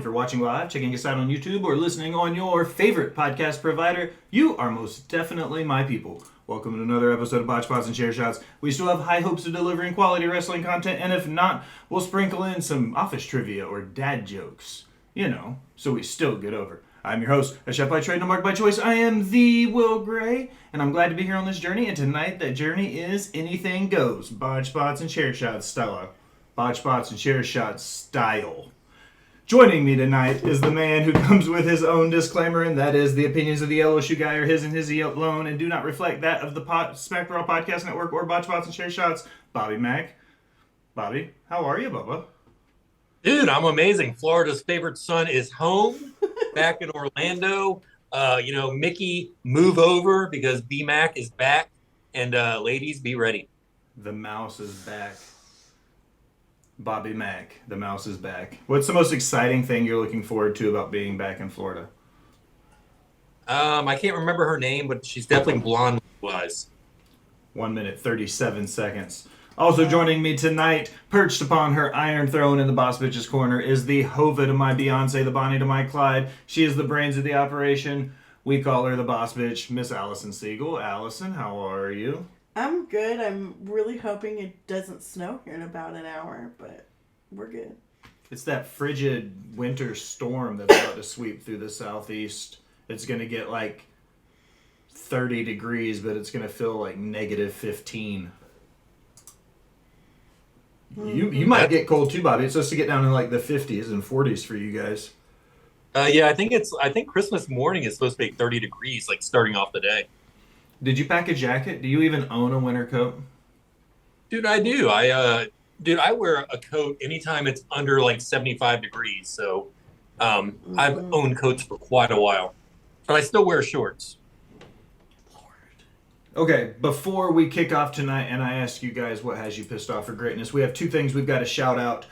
for watching live, checking us out on YouTube, or listening on your favorite podcast provider. You are most definitely my people. Welcome to another episode of Botched, and Chair Shots. We still have high hopes of delivering quality wrestling content, and if not, we'll sprinkle in some office trivia or dad jokes. You know, so we still get over. I'm your host, a chef by trade, no mark by choice. I am the Will Gray, and I'm glad to be here on this journey. And tonight, that journey is anything goes. Botched spots and chair shots style. Botched spots and chair shots style. Joining me tonight is the man who comes with his own disclaimer, and that is the opinions of the Yellow Shoe Guy are his and his alone, and do not reflect that of the Smack Raw Podcast Network or Botched spots and chair shots. Bobby Mack. Bobby, how are you, Bubba? Dude, I'm amazing. Florida's favorite son is home, back in Orlando. Mickey, move over because B-Mac is back. And ladies, be ready. The mouse is back. Bobby Mack, the mouse is back. What's the most exciting thing you're looking forward to about being back in Florida? I can't remember her name, but she's definitely blonde wise. 1 minute, 37 seconds. Also joining me tonight, perched upon her iron throne in the boss bitch's corner, is the Hova to my Beyonce, the Bonnie to my Clyde. She is the brains of the operation. We call her the boss bitch, Miss Allison Siegel. Allison, how are you? I'm good. I'm really hoping it doesn't snow here in about an hour, but we're good. It's that frigid winter storm that's about to sweep through the southeast. It's going to get like 30 degrees, but it's going to feel like negative 15. You might get cold too, Bobby. It's supposed to get down in like the 50s and 40s for you guys. I think Christmas morning is supposed to be 30 degrees, like starting off the day. Did you pack a jacket? Do you even own a winter coat? Dude, I do. I wear a coat anytime it's under like 75 degrees. So I've owned coats for quite a while, but I still wear shorts. Okay, before we kick off tonight and I ask you guys what has you pissed off for greatness, we have two things we've got to shout out.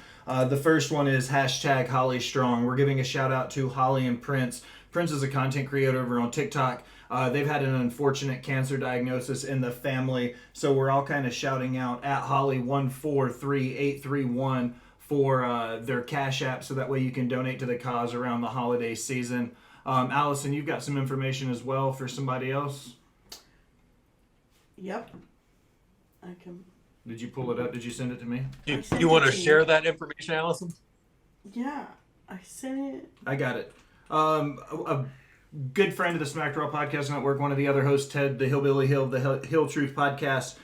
The first one is hashtag Holly Strong. We're giving a shout out to Holly and Prince. Prince is a content creator over on TikTok. They've had an unfortunate cancer diagnosis in the family, so we're all kind of shouting out at Holly143831 for their Cash App, so that way you can donate to the cause around the holiday season. Allison, you've got some information as well for somebody else? Yep. I can. Did you pull it up? Did you send it to me? You want to share that information, Allison? Yeah, I sent it. I got it. A good friend of the Smack Raw Podcast Network, one of the other hosts, Ted, the Hillbilly Hill, the Hill Truth Podcast,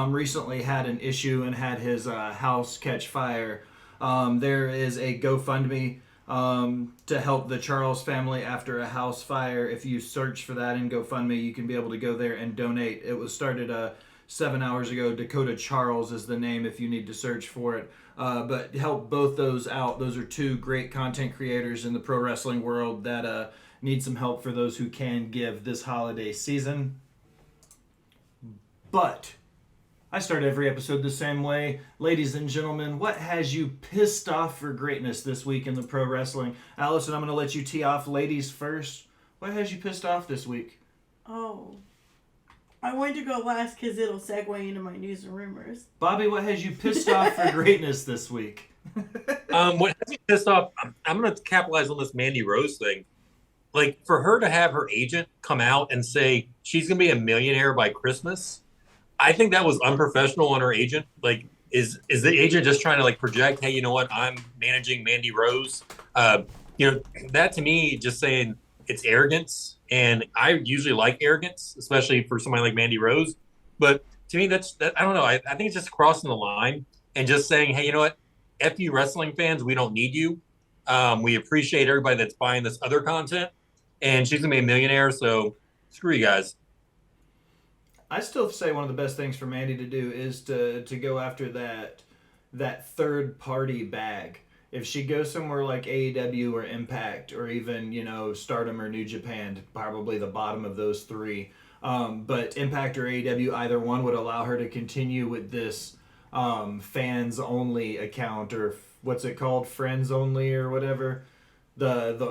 recently had an issue and had his house catch fire. There is a GoFundMe to help the Charles family after a house fire. If you search for that in GoFundMe, you can be able to go there and donate. It was started 7 hours ago. Dakota Charles is the name if you need to search for it. But help both those out. Those are two great content creators in the pro wrestling world that need some help for those who can give this holiday season. But I start every episode the same way. Ladies and gentlemen, what has you pissed off for greatness this week in the pro wrestling? Allison, I'm going to let you tee off. Ladies first. What has you pissed off this week? Oh. I wanted to go last because it'll segue into my news and rumors. Bobby, what has you pissed off for greatness this week? What has me pissed off, I'm going to capitalize on this Mandy Rose thing. Like, for her to have her agent come out and say she's going to be a millionaire by Christmas, I think that was unprofessional on her agent. Like, is the agent just trying to, like, project, hey, you know what, I'm managing Mandy Rose? That to me, just saying it's arrogance. And I usually like arrogance, especially for somebody like Mandy Rose. But to me, that I don't know. I think it's just crossing the line and just saying, hey, you know what, F you wrestling fans, we don't need you. We appreciate everybody that's buying this other content. And she's going to be a millionaire, so screw you guys. I still say one of the best things for Mandy to do is to go after that third party bag. If she goes somewhere like AEW or Impact or even, Stardom or New Japan, probably the bottom of those three. But Impact or AEW, either one would allow her to continue with this fans only account, or what's it called? Friends only or whatever.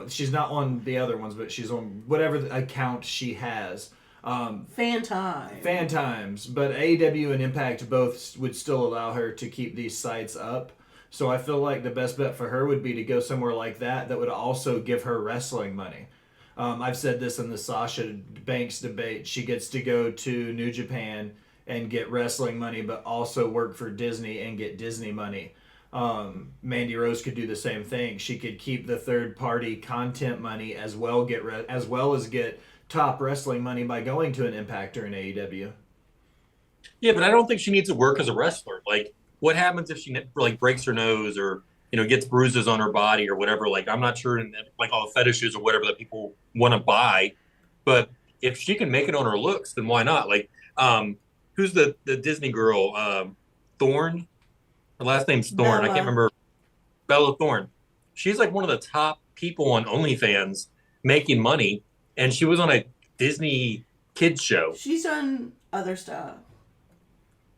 She's not on the other ones, but she's on whatever account she has. Fan times. But AEW and Impact both would still allow her to keep these sites up. So I feel like the best bet for her would be to go somewhere like that would also give her wrestling money. I've said this in the Sasha Banks debate. She gets to go to New Japan and get wrestling money, but also work for Disney and get Disney money. Mandy Rose could do the same thing. She could keep the third-party content money as well as get top wrestling money by going to an Impact or an AEW. Yeah, but I don't think she needs to work as a wrestler. Like, what happens if she like breaks her nose or gets bruises on her body or whatever? Like, I'm not sure, like all the fetishes or whatever that people want to buy. But if she can make it on her looks, then why not? Like, who's the Disney girl? Thorne. Her last name's Thorne. Bella. I can't remember. Bella Thorne. She's like one of the top people on OnlyFans making money, and she was on a Disney kids show. She's done other stuff.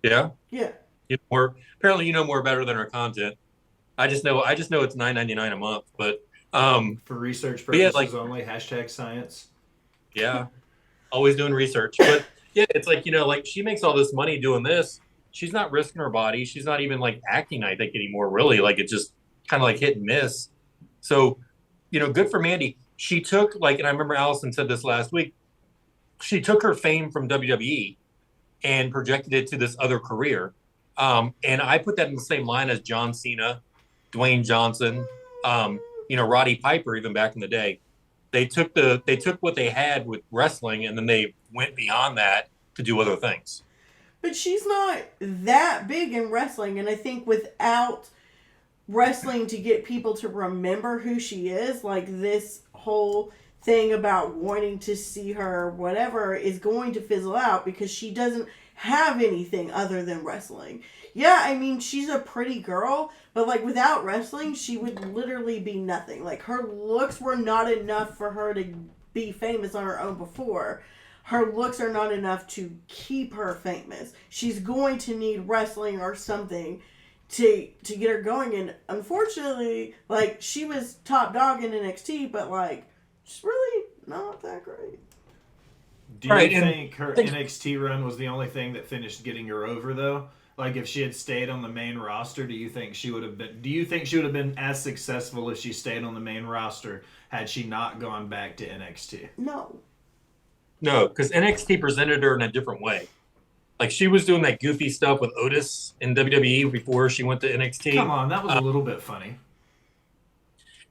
Yeah. Yeah. Apparently, you know more better than her content. I just know it's $9.99 a month, but for research purposes yeah, only. #science. Yeah, always doing research. But yeah, it's like like she makes all this money doing this. She's not risking her body. She's not even like acting, I think, anymore. Really, like it's just kind of like hit and miss. So, good for Mandy. She took and I remember Allison said this last week. She took her fame from WWE and projected it to this other career. And I put that in the same line as John Cena, Dwayne Johnson, Roddy Piper, even back in the day. They took what they had with wrestling and then they went beyond that to do other things. But she's not that big in wrestling, and I think without wrestling to get people to remember who she is, like this whole thing about wanting to see her, whatever, is going to fizzle out because she doesn't have anything other than wrestling. Yeah, I mean, she's a pretty girl, but without wrestling, she would literally be nothing. Her looks were not enough for her to be famous on her own before. Her looks are not enough to keep her famous. She's going to need wrestling or something to get her going. And unfortunately, she was top dog in NXT, but she's really not that great. Do you think her NXT run was the only thing that finished getting her over, though? If she had stayed on the main roster, do you think she would have been as successful if she stayed on the main roster had she not gone back to NXT? No, because NXT presented her in a different way. She was doing that goofy stuff with Otis in WWE before she went to NXT. Come on, that was a little bit funny.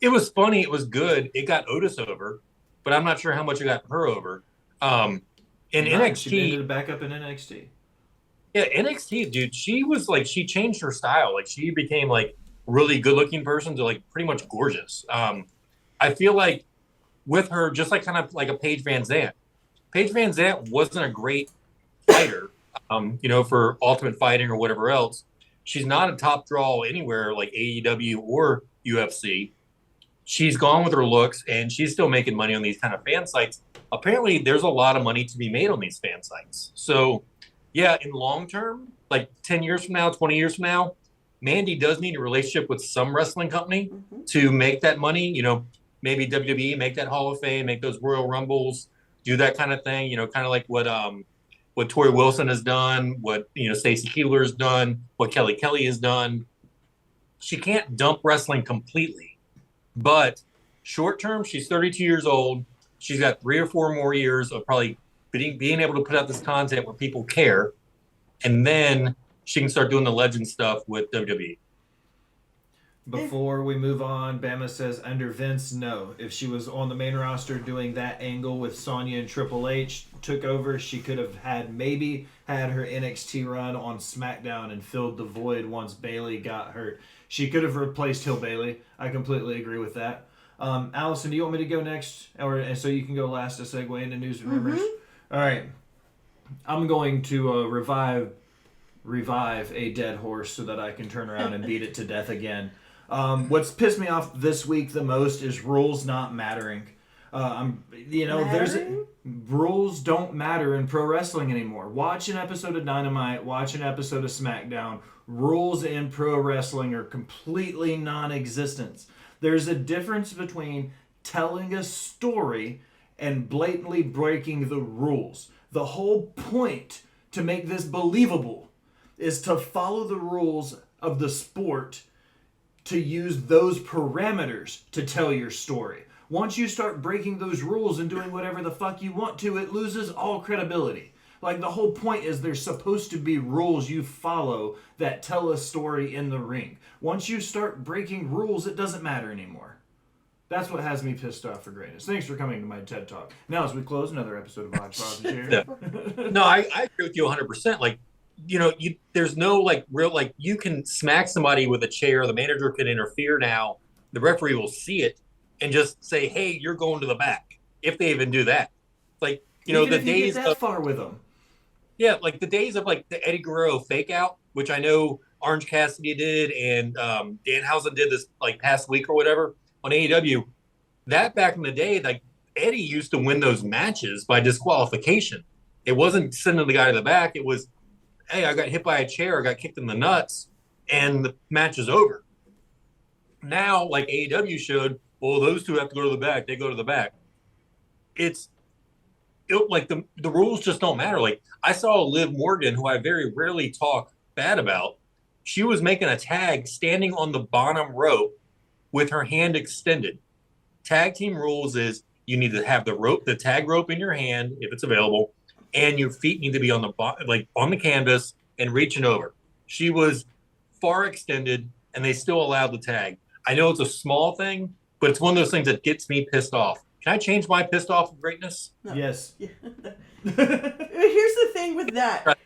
It was funny. It was good. It got Otis over, but I'm not sure how much it got her over. NXT, she ended back up in NXT. Yeah, NXT, dude. She was she changed her style. She became really good looking person to pretty much gorgeous. I feel with her, just kind of like a Paige Van Zant. Paige Van Zant wasn't a great fighter, for Ultimate Fighting or whatever else. She's not a top draw anywhere like AEW or UFC. She's gone with her looks, and she's still making money on these kind of fan sites. Apparently, there's a lot of money to be made on these fan sites. So, yeah, in long term, 10 years from now, 20 years from now, Mandy does need a relationship with some wrestling company to make that money. Maybe WWE, make that Hall of Fame, make those Royal Rumbles, do that kind of thing, kind of like what Tori Wilson has done, what Stacey Keebler has done, what Kelly Kelly has done. She can't dump wrestling completely, but short term, she's 32 years old. She's got 3 or 4 more years of probably being able to put out this content where people care, and then she can start doing the legend stuff with WWE. Before we move on, Bama says under Vince, no. If she was on the main roster doing that angle with Sonya and Triple H took over, she could have maybe had her NXT run on SmackDown and filled the void once Bayley got hurt. She could have replaced Hill Bayley. I completely agree with that. Allison, do you want me to go next? And so you can go last to segue into news and rumors? All right. I'm going to revive a dead horse so that I can turn around and beat it to death again. What's pissed me off this week the most is rules not mattering. Rules don't matter in pro wrestling anymore. Watch an episode of Dynamite, watch an episode of SmackDown. Rules in pro wrestling are completely non-existent. There's a difference between telling a story and blatantly breaking the rules. The whole point to make this believable is to follow the rules of the sport to use those parameters to tell your story. Once you start breaking those rules and doing whatever the fuck you want to, it loses all credibility. Like, the whole point is there's supposed to be rules you follow that tell a story in the ring. Once you start breaking rules, it doesn't matter anymore. That's what has me pissed off for greatness. Thanks for coming to my TED Talk. Now, as we close another episode of Botched here. Yeah. No, I agree with you 100%. Like, there's no like real, like, you can smack somebody with a chair. The manager can interfere now. The referee will see it and just say, hey, you're going to the back. If they even do that. Like, Even the if you days get that far with them. Yeah, like the days of like the Eddie Guerrero fake out, which I know Orange Cassidy did and Danhausen did this like past week or whatever on AEW. That back in the day, like Eddie used to win those matches by disqualification. It wasn't sending the guy to the back. It was, hey, I got hit by a chair, I got kicked in the nuts, and the match is over. Now, like AEW showed, well, those two have to go to the back. They go to the back. Like the rules just don't matter. Like I saw Liv Morgan, who I very rarely talk bad about. She was making a tag standing on the bottom rope with her hand extended. Tag team rules is you need to have the tag rope in your hand if it's available, and your feet need to be on the canvas and reaching over. She was far extended, and they still allowed the tag. I know it's a small thing, but it's one of those things that gets me pissed off. Can I change my pissed off of greatness? No. Yes. Here's the thing with that.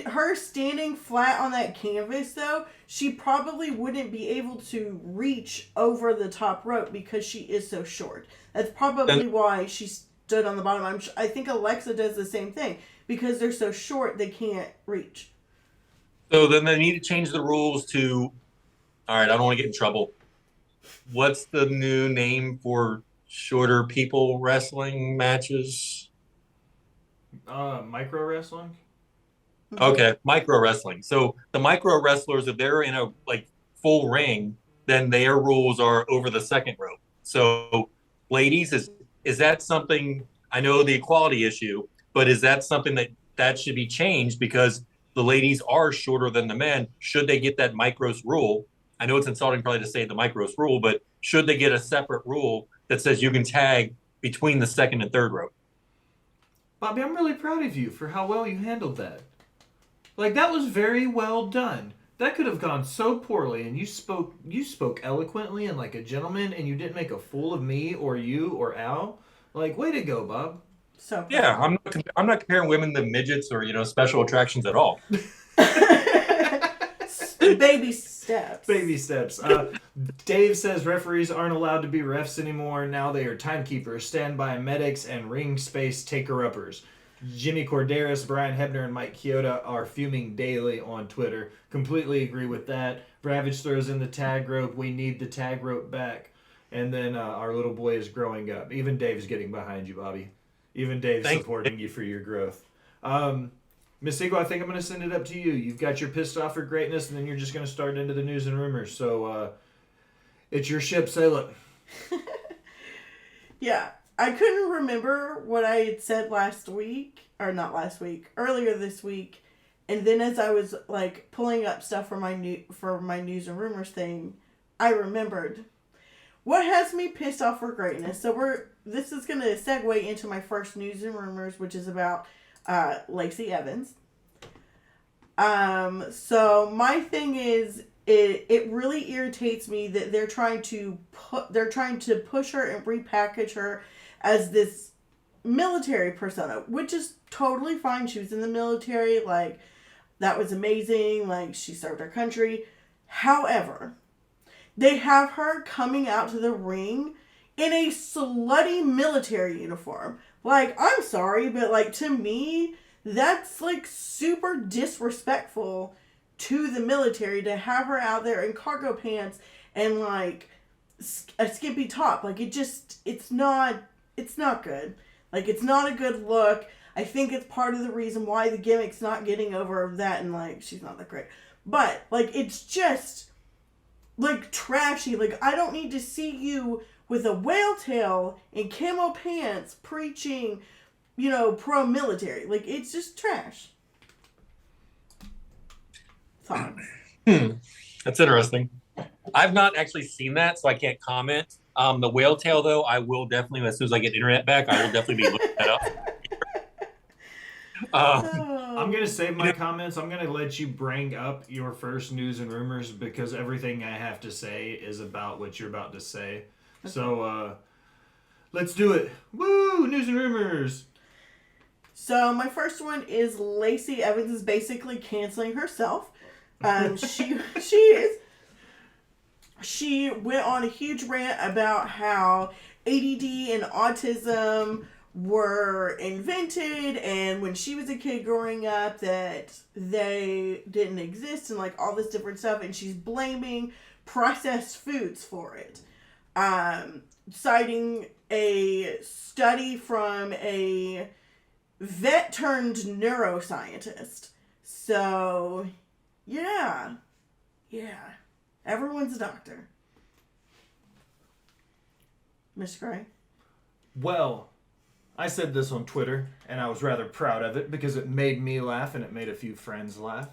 Her standing flat on that canvas, though, she probably wouldn't be able to reach over the top rope because she is so short. That's probably why she stood on the bottom. I think Alexa does the same thing. Because they're so short, they can't reach. So then they need to change the rules to, all right, I don't want to get in trouble. What's the new name for shorter people wrestling matches? Micro wrestling? Okay, micro wrestling. So the micro wrestlers, if they're in a like full ring, then their rules are over the second rope. So ladies, is that something, I know the equality issue, but is that something that should be changed because the ladies are shorter than the men? Should they get that micros rule? I know it's insulting probably to say the micros rule, but should they get a separate rule that says you can tag between the second and third rope? Bobby, I'm really proud of you for how well you handled that. Like, that was very well done. That could have gone so poorly, and you spoke eloquently and like a gentleman, and you didn't make a fool of me or you or Al. Like, way to go, Bob. So yeah, I'm not comparing women to midgets or special attractions at all. Baby steps. Baby steps. Dave says referees aren't allowed to be refs anymore. Now they are timekeepers, standby medics, and ring space taker-uppers. Jimmy Corderas, Brian Hebner, and Mike Chioda are fuming daily on Twitter. Completely agree with that. Ravage throws in the tag rope. We need the tag rope back. And then our little boy is growing up. Even Dave's getting behind you, Bobby. Even Dave's supporting you for your growth. Miss Eagle, I think I'm going to send it up to you. You've got your pissed off for greatness, and then you're just going to start into the news and rumors. So it's your ship. Sail it. Yeah. I couldn't remember what I had said earlier this week. And then as I was like pulling up stuff for my news and rumors thing, I remembered what has me pissed off for greatness. So this is going to segue into my first news and rumors, which is about Lacey Evans. So my thing is, it really irritates me that they're trying to push her and repackage her as this military persona, which is totally fine. She was in the military, like, that was amazing, like, she served her country. However, they have her coming out to the ring in a slutty military uniform. Like, I'm sorry, but, like, to me, that's, like, super disrespectful to the military to have her out there in cargo pants and, like, a skimpy top. Like, it's not good. Like, it's not a good look. I think it's part of the reason why the gimmick's not getting over that, and, like, she's not that great. But, like, it's just, like, trashy. Like, I don't need to see you with a whale tail and camo pants preaching, pro-military. Like, it's just trash. Thoughts? That's interesting. I've not actually seen that, so I can't comment. The whale tail, though, I will definitely, as soon as I get internet back, I will definitely be looking that up. I'm going to save my comments. I'm going to let you bring up your first news and rumors because everything I have to say is about what you're about to say. Okay. So, let's do it. Woo! News and rumors. So, my first one is Lacey Evans is basically canceling herself. She went on a huge rant about how ADD and autism were invented, and when she was a kid growing up that they didn't exist, and like all this different stuff, and she's blaming processed foods for it, citing a study from a vet turned neuroscientist. So yeah, everyone's a doctor. Mr. Gray? Well, I said this on Twitter, and I was rather proud of it because it made me laugh and it made a few friends laugh.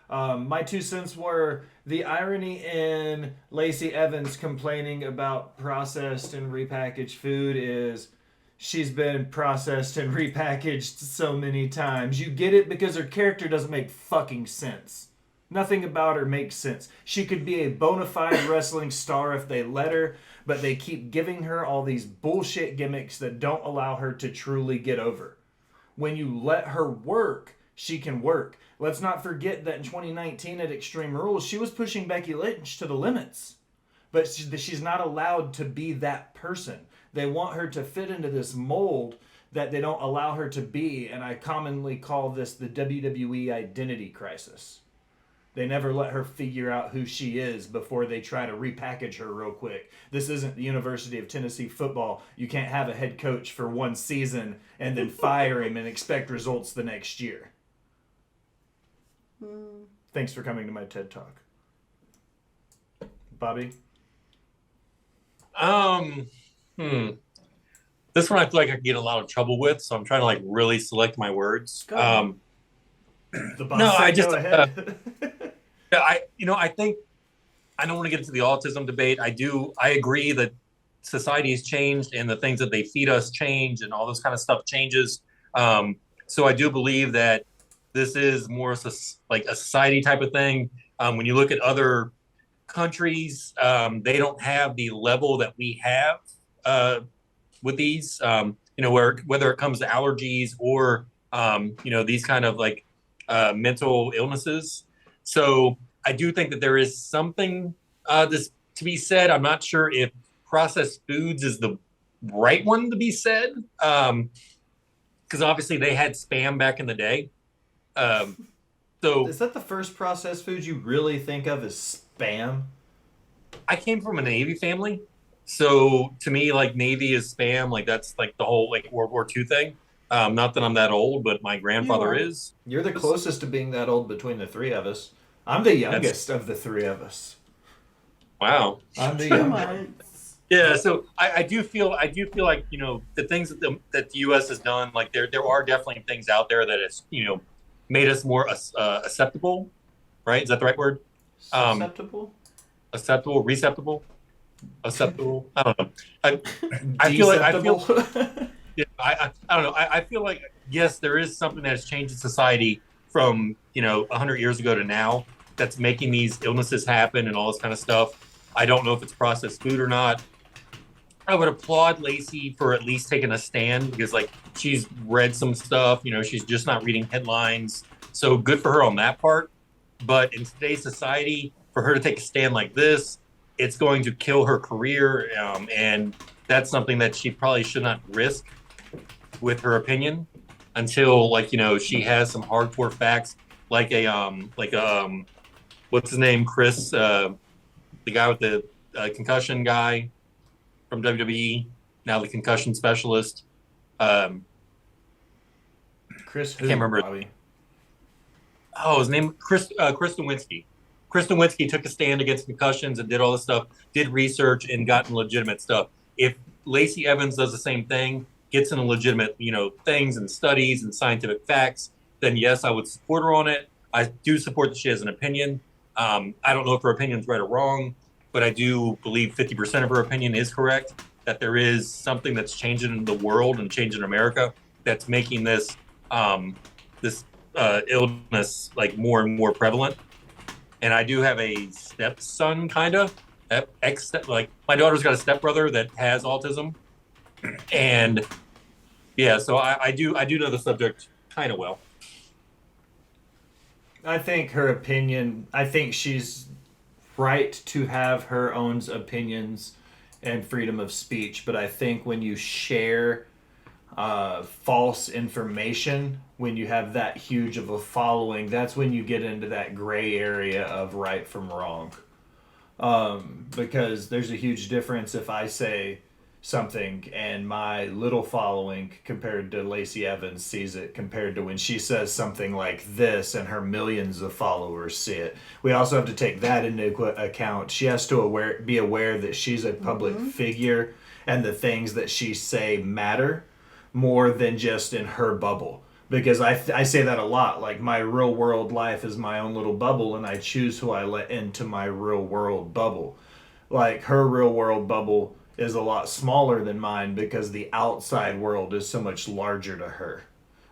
My 2 cents were the irony in Lacey Evans complaining about processed and repackaged food is she's been processed and repackaged so many times. You get it because her character doesn't make fucking sense. Nothing about her makes sense. She could be a bona fide wrestling star if they let her, but they keep giving her all these bullshit gimmicks that don't allow her to truly get over. When you let her work, she can work. Let's not forget that in 2019 at Extreme Rules, she was pushing Becky Lynch to the limits. But she's not allowed to be that person. They want her to fit into this mold that they don't allow her to be, and I commonly call this the WWE identity crisis. They never let her figure out who she is before they try to repackage her real quick. This isn't the University of Tennessee football. You can't have a head coach for one season and then fire him and expect results the next year. Thanks for coming to my TED Talk. Bobby? This one I feel like I could get in a lot of trouble with, so I'm trying to like really select my words. The boss no, said I just go ahead. I think I don't want to get into the autism debate. I agree that society has changed and the things that they feed us change and all this kind of stuff changes. So I do believe that this is more like a society type of thing. When you look at other countries, they don't have the level that we have with these, whether it comes to allergies or, these kind of like mental illnesses. So I do think that there is something this to be said. I'm not sure if processed foods is the right one to be said, because obviously they had Spam back in the day. So is that the first processed food you really think of as Spam? I came from a Navy family, so to me, like Navy is Spam. Like that's like the whole like World War II thing. Not that I'm that old, but my grandfather is. You're the closest to being that old between the three of us. I'm the youngest of the three of us. Wow. I'm the youngest. Yeah, so I do feel like the things that the U.S. has done, like there are definitely things out there that has made us more acceptable, right? Is that the right word? Acceptable. Acceptable, receptible, acceptable. I don't know. I feel like yeah, I don't know. I feel like yes, there is something that has changed in society from 100 years ago to now that's making these illnesses happen and all this kind of stuff. I don't know if it's processed food or not. I would applaud Lacey for at least taking a stand because like she's read some stuff, she's just not reading headlines. So good for her on that part. But in today's society, for her to take a stand like this, it's going to kill her career. And that's something that she probably should not risk with her opinion until she has some hardcore facts like what's his name? Chris, the guy with the concussion guy from WWE, now the concussion specialist. Chris, I can't remember. Bobby? Oh, his name Chris Nowinski. Chris Nowinski took a stand against concussions and did all this stuff, did research and got legitimate stuff. If Lacey Evans does the same thing, gets into legitimate, things and studies and scientific facts, then yes, I would support her on it. I do support that she has an opinion. I don't know if her opinion's right or wrong. but I do believe 50% of her opinion is correct, that there is something that's changing in the world and changing America that's making this illness like more and more prevalent. And I do have a stepson, kind of like my daughter's got a stepbrother that has autism, and yeah, so I do know the subject kind of well. I think her opinion, I think she's right to have her own opinions and freedom of speech, but I think when you share false information, when you have that huge of a following, that's when you get into that gray area of right from wrong. Because there's a huge difference if I say something and my little following compared to Lacey Evans sees it compared to when she says something like this and her millions of followers see it. We also have to take that into account. She has to be aware that she's a public figure and the things that she say matter more than just in her bubble. Because I say that a lot, like my real world life is my own little bubble and I choose who I let into my real world bubble. Like her real world bubble is a lot smaller than mine because the outside world is so much larger to her.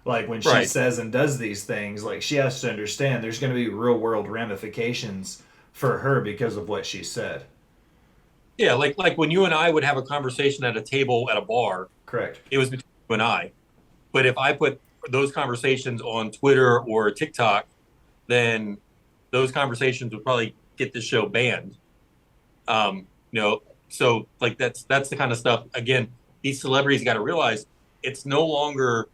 Like when she says and does these things, like she has to understand there's going to be real world ramifications for her because of what she said. Yeah, like when you and I would have a conversation at a table at a bar. Correct. It was between you and I. But if I put those conversations on Twitter or TikTok, then those conversations would probably get the show banned. So like that's the kind of stuff. Again, these celebrities got to realize it's no longer,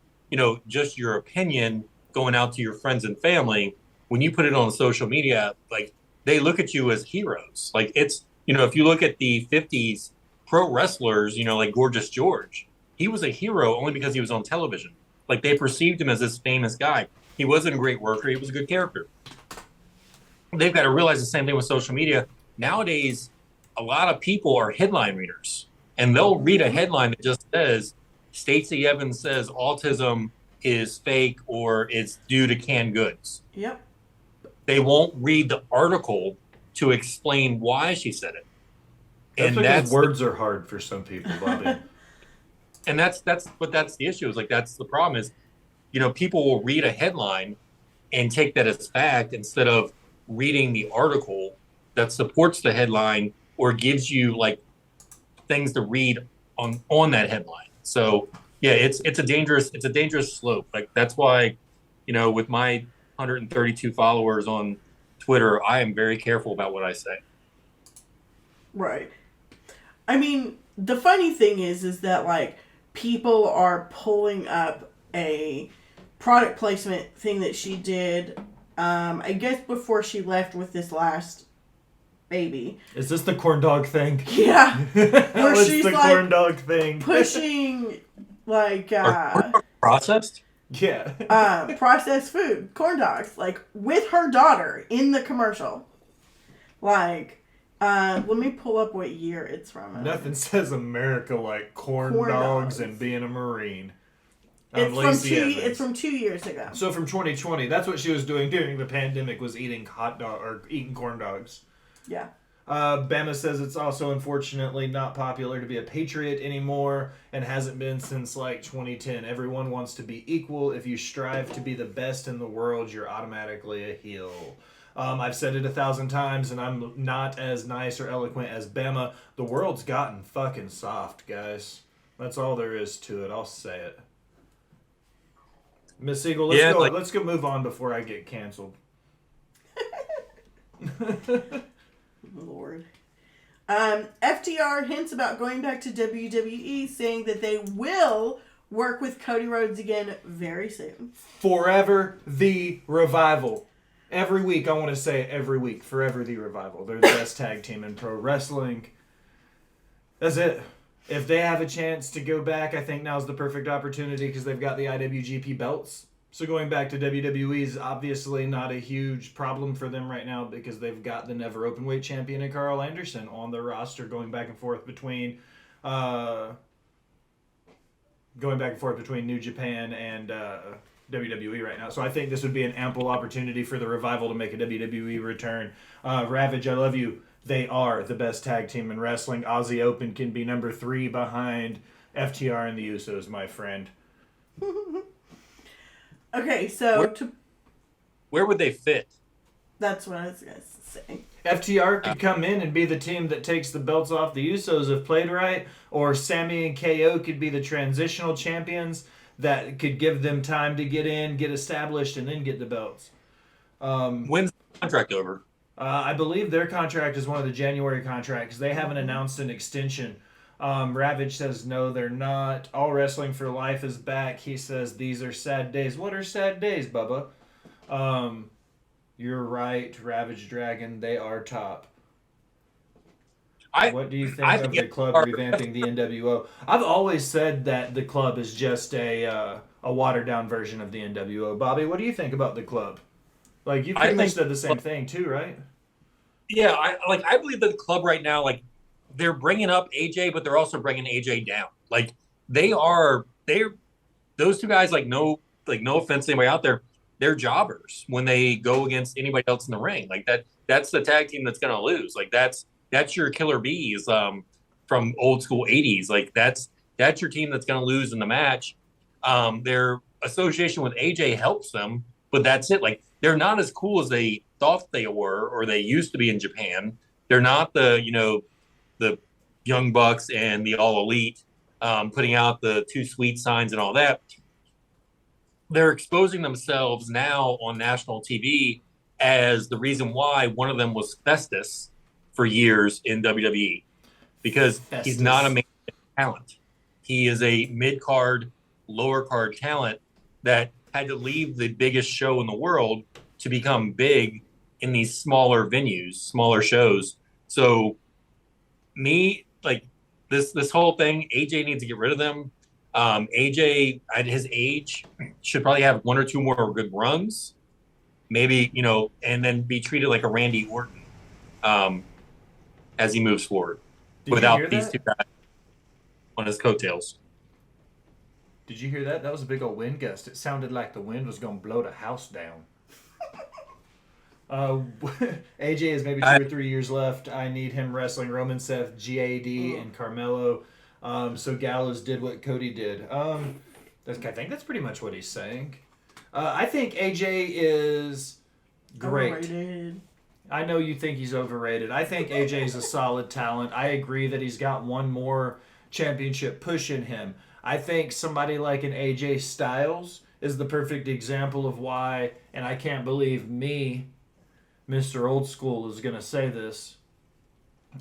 just your opinion going out to your friends and family. When you put it on social media, like they look at you as heroes. Like it's, if you look at the 50s pro wrestlers, like Gorgeous George, he was a hero only because he was on television. Like they perceived him as this famous guy. He wasn't a great worker. He was a good character. They've got to realize the same thing with social media. Nowadays, a lot of people are headline readers, and they'll read a headline that just says, Stacey Evans says autism is fake or it's due to canned goods. Yep. They won't read the article to explain why she said it. That's and because words are hard for some people, Bobby. And that's the issue. Is like that's the problem is, people will read a headline and take that as fact instead of reading the article that supports the headline or gives you like things to read on that headline. So yeah, it's a dangerous slope. Like that's why, with my 132 followers on Twitter, I am very careful about what I say. Right. I mean, the funny thing is that like people are pulling up a product placement thing that she did, I guess before she left with this last baby. Is this the corn dog thing? Yeah. Where What's she's the like corn dog thing? pushing like processed? Yeah. processed food, corn dogs, like with her daughter in the commercial. Like, let me pull up what year it's from. Nothing says America like corn dogs and being a Marine. It's from 2 years ago. So from 2020, that's what she was doing during the pandemic, was eating eating corn dogs. Yeah. Bama says it's also unfortunately not popular to be a patriot anymore and hasn't been since like 2010. Everyone wants to be equal. If you strive to be the best in the world, you're automatically a heel. I've said it 1,000 times and I'm not as nice or eloquent as Bama. The world's gotten fucking soft, guys. That's all there is to it. I'll say it. Miss Siegel, let's go move on before I get canceled. Lord. FTR hints about going back to WWE, saying that they will work with Cody Rhodes again very soon. Forever the Revival. Every week, I want to say it every week. Forever the Revival. They're the best tag team in pro wrestling. That's it. If they have a chance to go back, I think now's the perfect opportunity because they've got the IWGP belts. So going back to WWE is obviously not a huge problem for them right now because they've got the never openweight champion and Carl Anderson on their roster going back and forth between New Japan and WWE right now. So I think this would be an ample opportunity for the Revival to make a WWE return. Ravage, I love you. They are the best tag team in wrestling. Aussie Open can be number 3 behind FTR and the Usos, my friend. Okay, so where would they fit? That's what I was going to say. FTR could come in and be the team that takes the belts off the Usos if played right, or Sammy and KO could be the transitional champions that could give them time to get in, get established, and then get the belts. When's the contract over? I believe their contract is one of the January contracts. They haven't announced an extension. Ravage says no, they're not. All Wrestling for Life is back. He says these are sad days. What are sad days, Bubba? You're right, Ravage Dragon. They are top. What do you think of the club revamping the NWO? I've always said that the club is just a watered down version of the NWO. Bobby, what do you think about the club? Like, you pretty much said the same thing too, right? Yeah, I believe that the club right now, like, they're bringing up AJ, but they're also bringing AJ down. Like, they're those two guys. Like, no offense to anybody out there, they're jobbers when they go against anybody else in the ring. Like that's the tag team that's gonna lose. Like that's your killer bees from old school '80s. Like that's your team that's gonna lose in the match. Their association with AJ helps them, but that's it. Like they're not as cool as they thought they were or they used to be in Japan. They're not the Young Bucks and the All Elite putting out the Too Sweet signs and all that. They're exposing themselves now on national TV as the reason why one of them was Festus for years in WWE, because he's not a main talent. He is a mid-card, lower-card talent that had to leave the biggest show in the world to become big in these smaller venues, smaller shows. So this whole thing, AJ needs to get rid of them. AJ at his age should probably have 1 or 2 more good runs, maybe, and then be treated like a Randy Orton as he moves forward without these two guys on his coattails. Did you hear that? That was a big old wind gust. It sounded like the wind was going to blow the house down. AJ has maybe 2 or 3 years left. I need him wrestling Roman, Seth, GAD, and Carmelo. So Gallows did what Cody did. I think that's pretty much what he's saying. I think AJ is great. Overrated. I know you think he's overrated. I think AJ is a solid talent. I agree that he's got one more championship push in him. I think somebody like an AJ Styles is the perfect example of why, and I can't believe me, Mr. Old School, is going to say this.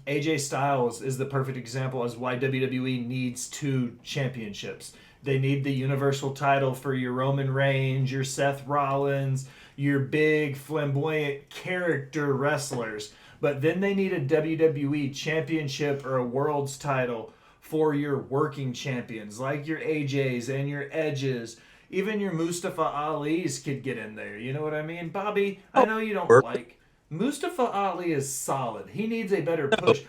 AJ Styles is the perfect example as why WWE needs 2 championships. They need the Universal title for your Roman Reigns, your Seth Rollins, your big flamboyant character wrestlers. But then they need a WWE championship or a World's title for your working champions, like your AJs and your Edges. Even your Mustafa Ali's could get in there. You know what I mean? Bobby, I know you don't like... Mustafa Ali is solid. He needs a better push.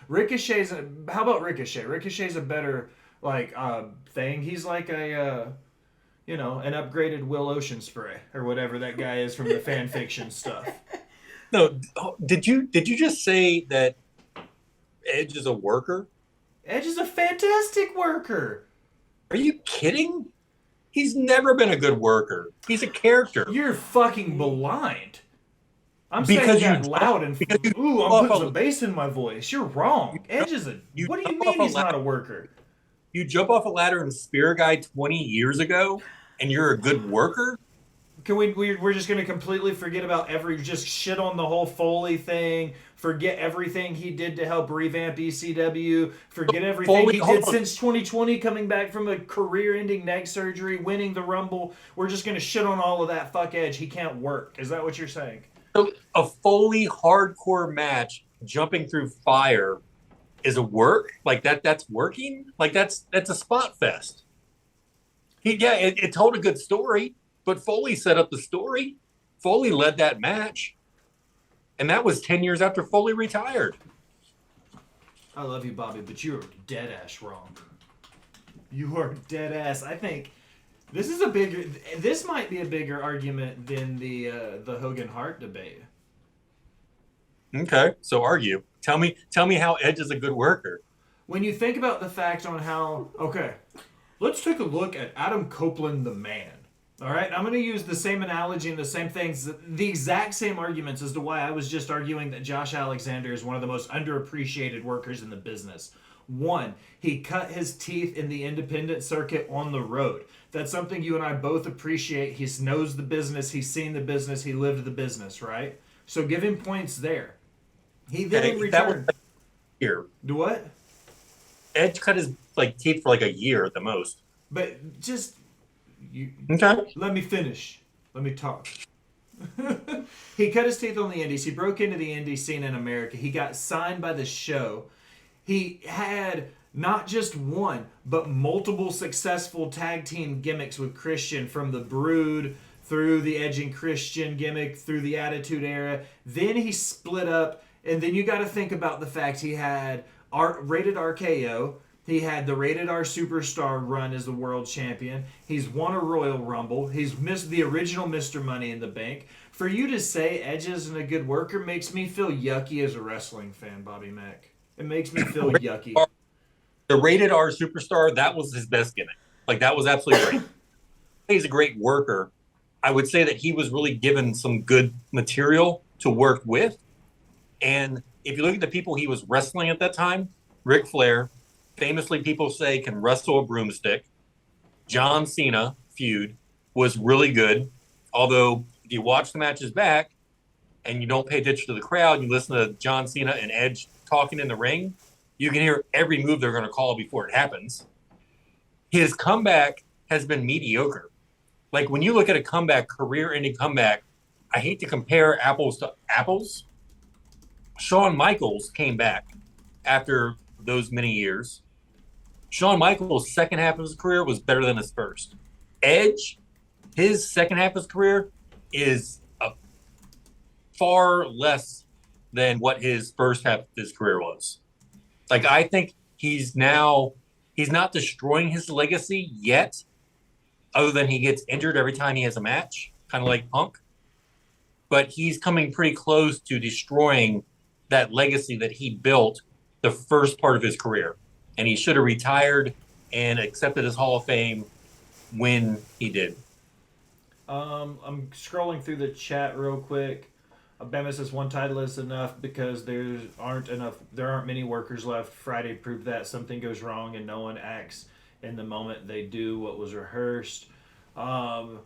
How about Ricochet? Ricochet's a better thing. He's like an upgraded Will Ocean spray or whatever that guy is from the fan fiction stuff. No, did you just say that Edge is a worker? Edge is a fantastic worker. Are you kidding? He's never been a good worker. He's a character. You're fucking blind. I'm saying that loud and I'm putting some bass in my voice. You're wrong. Edge is what do you mean he's not a worker? You jump off a ladder and spear a guy 20 years ago, and you're a good worker? Can we're just going to completely forget about just shit on the whole Foley thing, forget everything he did to help revamp ECW, forget everything he did since 2020, coming back from a career-ending neck surgery, winning the Rumble. We're just going to shit on all of that. Fuck Edge. He can't work. Is that what you're saying? So a Foley hardcore match jumping through fire is a work? Like that's working? Like that's a spot fest. It told a good story, but Foley set up the story. Foley led that match. And that was 10 years after Foley retired. I love you, Bobby, but you're dead ass wrong. You are dead ass. I think this might be a bigger argument than the Hogan Hart debate. Okay, so argue. Tell me how Edge is a good worker. When you think about the fact on how, okay, let's take a look at Adam Copeland, the man. All right, I'm going to use the same analogy and the same things, the exact same arguments as to why I was just arguing that Josh Alexander is one of the most underappreciated workers in the business. One, he cut his teeth in the independent circuit on the road. That's something you and I both appreciate. He knows the business, he's seen the business, he lived the business, right? So give him points there. He then in return. That was here. Do what? Edge cut his teeth for a year at the most. But just Okay. let me finish. Let me talk. He cut his teeth on the indies. He broke into the indie scene in America. He got signed by the show. He had not just one, but multiple successful tag team gimmicks with Christian, from the Brood through the Edge and Christian gimmick through the Attitude Era. Then he split up, and then you got to think about the fact he had Rated RKO. He had the Rated R Superstar run as the world champion. He's won a Royal Rumble. He's missed the original Mr. Money in the Bank. For you to say Edge isn't a good worker makes me feel yucky as a wrestling fan, Bobby Mack. It makes me feel yucky. The Rated R Superstar, that was his best gimmick. That was absolutely great. He's a great worker. I would say that he was really given some good material to work with. And if you look at the people he was wrestling at that time, Ric Flair, famously people say can wrestle a broomstick. John Cena feud was really good. Although if you watch the matches back and you don't pay attention to the crowd, you listen to John Cena and Edge talking in the ring, you can hear every move they're going to call before it happens. His comeback has been mediocre. When you look at a comeback, career-ending comeback, I hate to compare apples to apples. Shawn Michaels came back after those many years. Shawn Michaels' second half of his career was better than his first. Edge, his second half of his career is far less than what his first half of his career was. I think he's not destroying his legacy yet, other than he gets injured every time he has a match, kind of like Punk. But he's coming pretty close to destroying that legacy that he built the first part of his career. And he should have retired and accepted his Hall of Fame when he did. I'm scrolling through the chat real quick. Bama says one title is enough because there aren't many workers left. Friday proved that. Something goes wrong and no one acts in the moment. They do what was rehearsed. How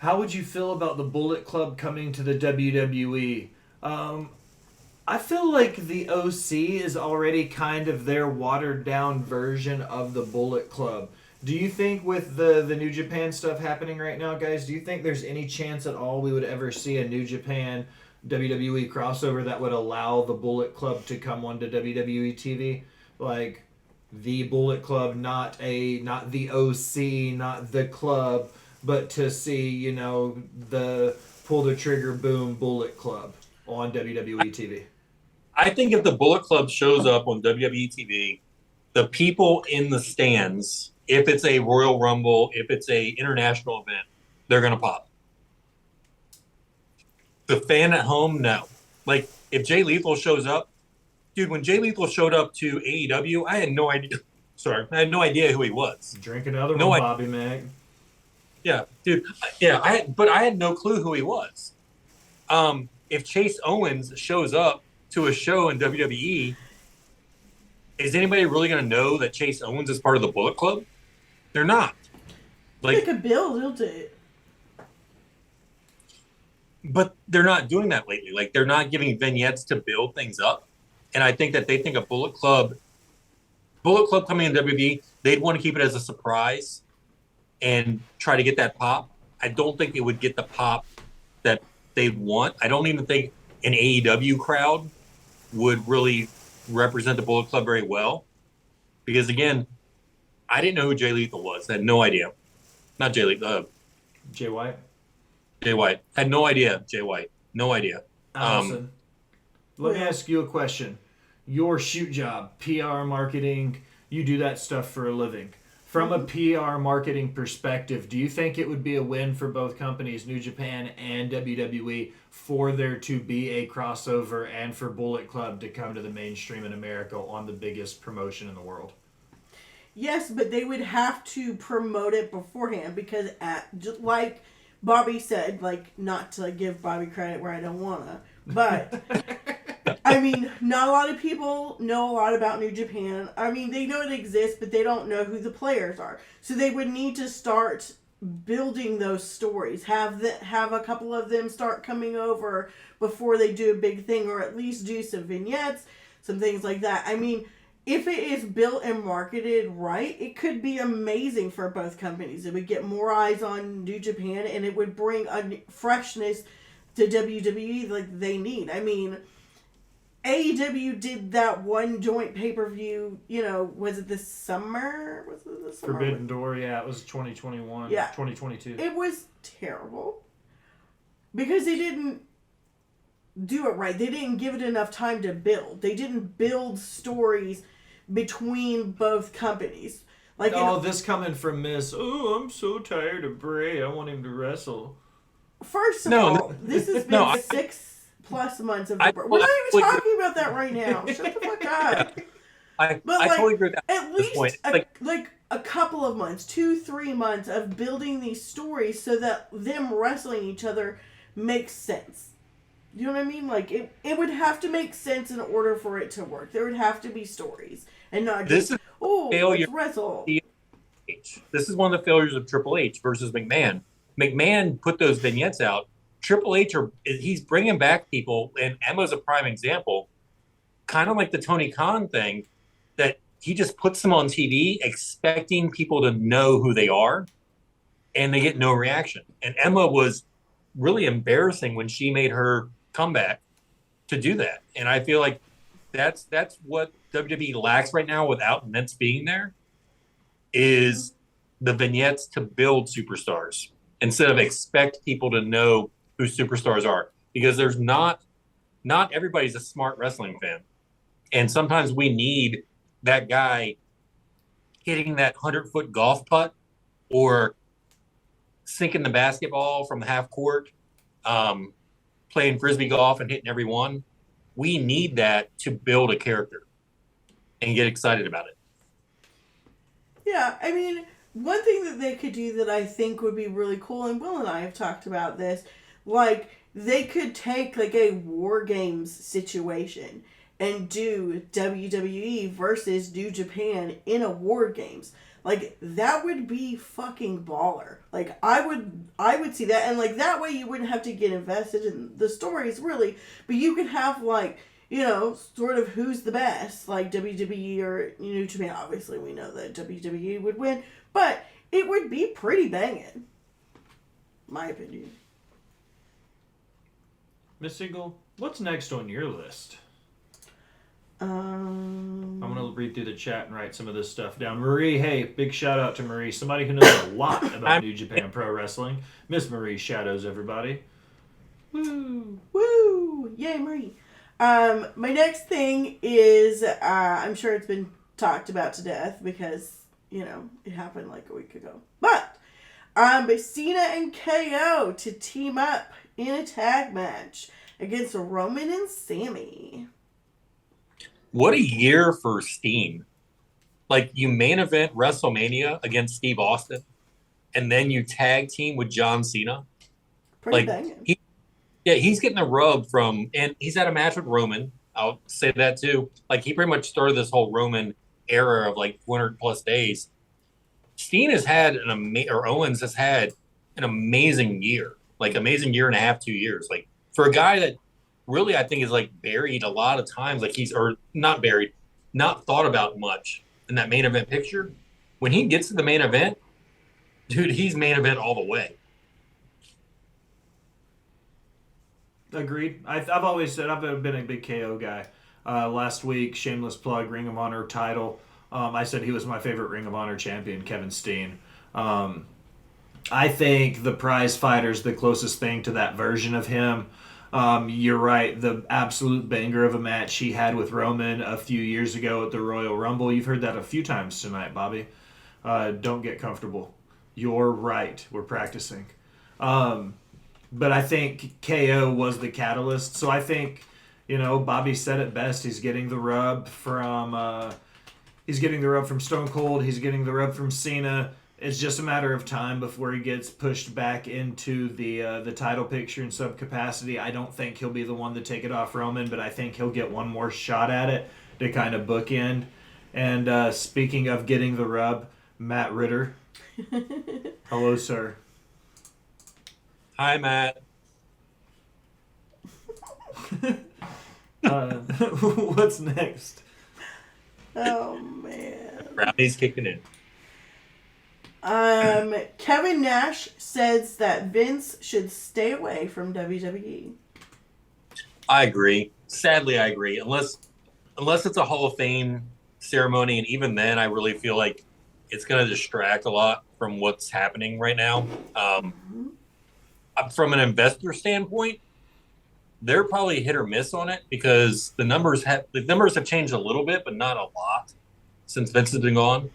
would you feel about the Bullet Club coming to the WWE? I feel like the OC is already kind of their watered down version of the Bullet Club. Do you think with the New Japan stuff happening right now, guys, do you think there's any chance at all we would ever see a New Japan WWE crossover that would allow the Bullet Club to come onto WWE TV? The Bullet Club, not the OC, not the club, but to see, the pull the trigger boom Bullet Club on WWE TV. I think if the Bullet Club shows up on WWE TV, the people in the stands, if it's a Royal Rumble, if it's a international event, they're going to pop. The fan at home, no. If Jay Lethal shows up, dude, when Jay Lethal showed up to AEW, I had no idea. Sorry, I had no idea who he was. Drink another one, Bobby Mack. Yeah, dude. Yeah, I had no clue who he was. If Chase Owens shows up to a show in WWE, is anybody really going to know that Chase Owens is part of the Bullet Club? They're not. They could build it. But they're not doing that lately. They're not giving vignettes to build things up. And I think that they think a Bullet Club coming in WWE, they'd want to keep it as a surprise and try to get that pop. I don't think they would get the pop that they'd want. I don't even think an AEW crowd would really represent the Bullet Club very well. Because, again, I didn't know who Jay Lethal was. I had no idea. Not Jay Lethal. Jay White? Jay White. Had no idea, Jay White. No idea. Allison, let me ask you a question. Your shoot job, PR, marketing, you do that stuff for a living. From a PR marketing perspective, do you think it would be a win for both companies, New Japan and WWE, for there to be a crossover and for Bullet Club to come to the mainstream in America on the biggest promotion in the world? Yes, but they would have to promote it beforehand because, like Bobby said, like, not to give Bobby credit where I don't wanna, but I mean, not a lot of people know a lot about New Japan. I mean, they know it exists, but they don't know who the players are. So they would need to start building those stories. Have a couple of them start coming over before they do a big thing, or at least do some vignettes, some things like that. I mean, if it is built and marketed right, it could be amazing for both companies. It would get more eyes on New Japan, and it would bring a freshness to WWE like they need. I mean, AEW did that one joint pay-per-view, was it this summer? Was it this summer? Forbidden Door, yeah, it was 2021, Yeah. 2022. It was terrible. Because they didn't do it right. They didn't give it enough time to build. They didn't build stories between both companies. Like, this coming from Miss, I'm so tired of Bray, I want him to wrestle. First of all, this has been 6+ months of the We're not even talking about that right now. Shut the fuck up. I totally agree with that. At least a couple of months, 2-3 months of building these stories so that them wrestling each other makes sense. You know what I mean? Like, it would have to make sense in order for it to work. There would have to be stories and not just, let's wrestle. This is one of the failures of Triple H versus McMahon. McMahon put those vignettes out. Triple H, he's bringing back people, and Emma's a prime example, kind of like the Tony Khan thing, that he just puts them on TV expecting people to know who they are, and they get no reaction. And Emma was really embarrassing when she made her comeback to do that. And I feel like that's what WWE lacks right now without Vince being there, is the vignettes to build superstars instead of expect people to know who superstars are, because there's not everybody's a smart wrestling fan, and sometimes we need that guy hitting that 100-foot golf putt or sinking the basketball from the half court, playing frisbee golf and hitting every one. We need that to build a character and get excited about it. Yeah, I mean, one thing that they could do that I think would be really cool, and Will and I have talked about this, like, they could take, like, a War Games situation and do WWE versus New Japan in a War Games. Like, that would be fucking baller. Like, I would see that, and, like, that way you wouldn't have to get invested in the stories, really, but you could have, like, sort of who's the best, like WWE or New Japan. Obviously, we know that WWE would win, but it would be pretty banging. My opinion. Miss Siegel, what's next on your list? I'm going to read through the chat and write some of this stuff down. Marie, hey, big shout out to Marie. Somebody who knows a lot about New Japan Pro Wrestling. Miss Marie shadows everybody. Woo! Woo! Yay, Marie. My next thing is, I'm sure it's been talked about to death because, it happened like a week ago. But, Cena and KO to team up in a tag match against Roman and Sammy. What a year for Steen. Like, you main event WrestleMania against Steve Austin, and then you tag team with John Cena. Pretty banging. He's getting a rub and he's had a match with Roman. I'll say that too. Like, he pretty much started this whole Roman era of like 200 plus days. Steen has had Owens has had an amazing year, like amazing year and a half, 2 years. Like, for a guy that really, I think, is like buried a lot of times, like not buried, not thought about much in that main event picture. When he gets to the main event, dude, he's main event all the way. Agreed. I've always said I've been a big KO guy. Last week, shameless plug, Ring of Honor title. I said he was my favorite Ring of Honor champion, Kevin Steen. I think the prize fighter's the closest thing to that version of him. You're right. The absolute banger of a match he had with Roman a few years ago at the Royal Rumble. You've heard that a few times tonight, Bobby. Don't get comfortable. You're right. We're practicing. But I think KO was the catalyst. So I think, Bobby said it best. He's getting the rub from Stone Cold. He's getting the rub from Cena. It's just a matter of time before he gets pushed back into the title picture in some capacity. I don't think he'll be the one to take it off Roman, but I think he'll get one more shot at it to kind of bookend. And speaking of getting the rub, Matt Ritter. Hello, sir. Hi, Matt. What's next? Oh, man. Brownie's kicking in. Kevin Nash says that Vince should stay away from WWE. I agree. Sadly, I agree. Unless it's a Hall of Fame ceremony, and even then, I really feel like it's going to distract a lot from what's happening right now. From an investor standpoint, they're probably hit or miss on it because the numbers have changed a little bit, but not a lot since Vince has been gone.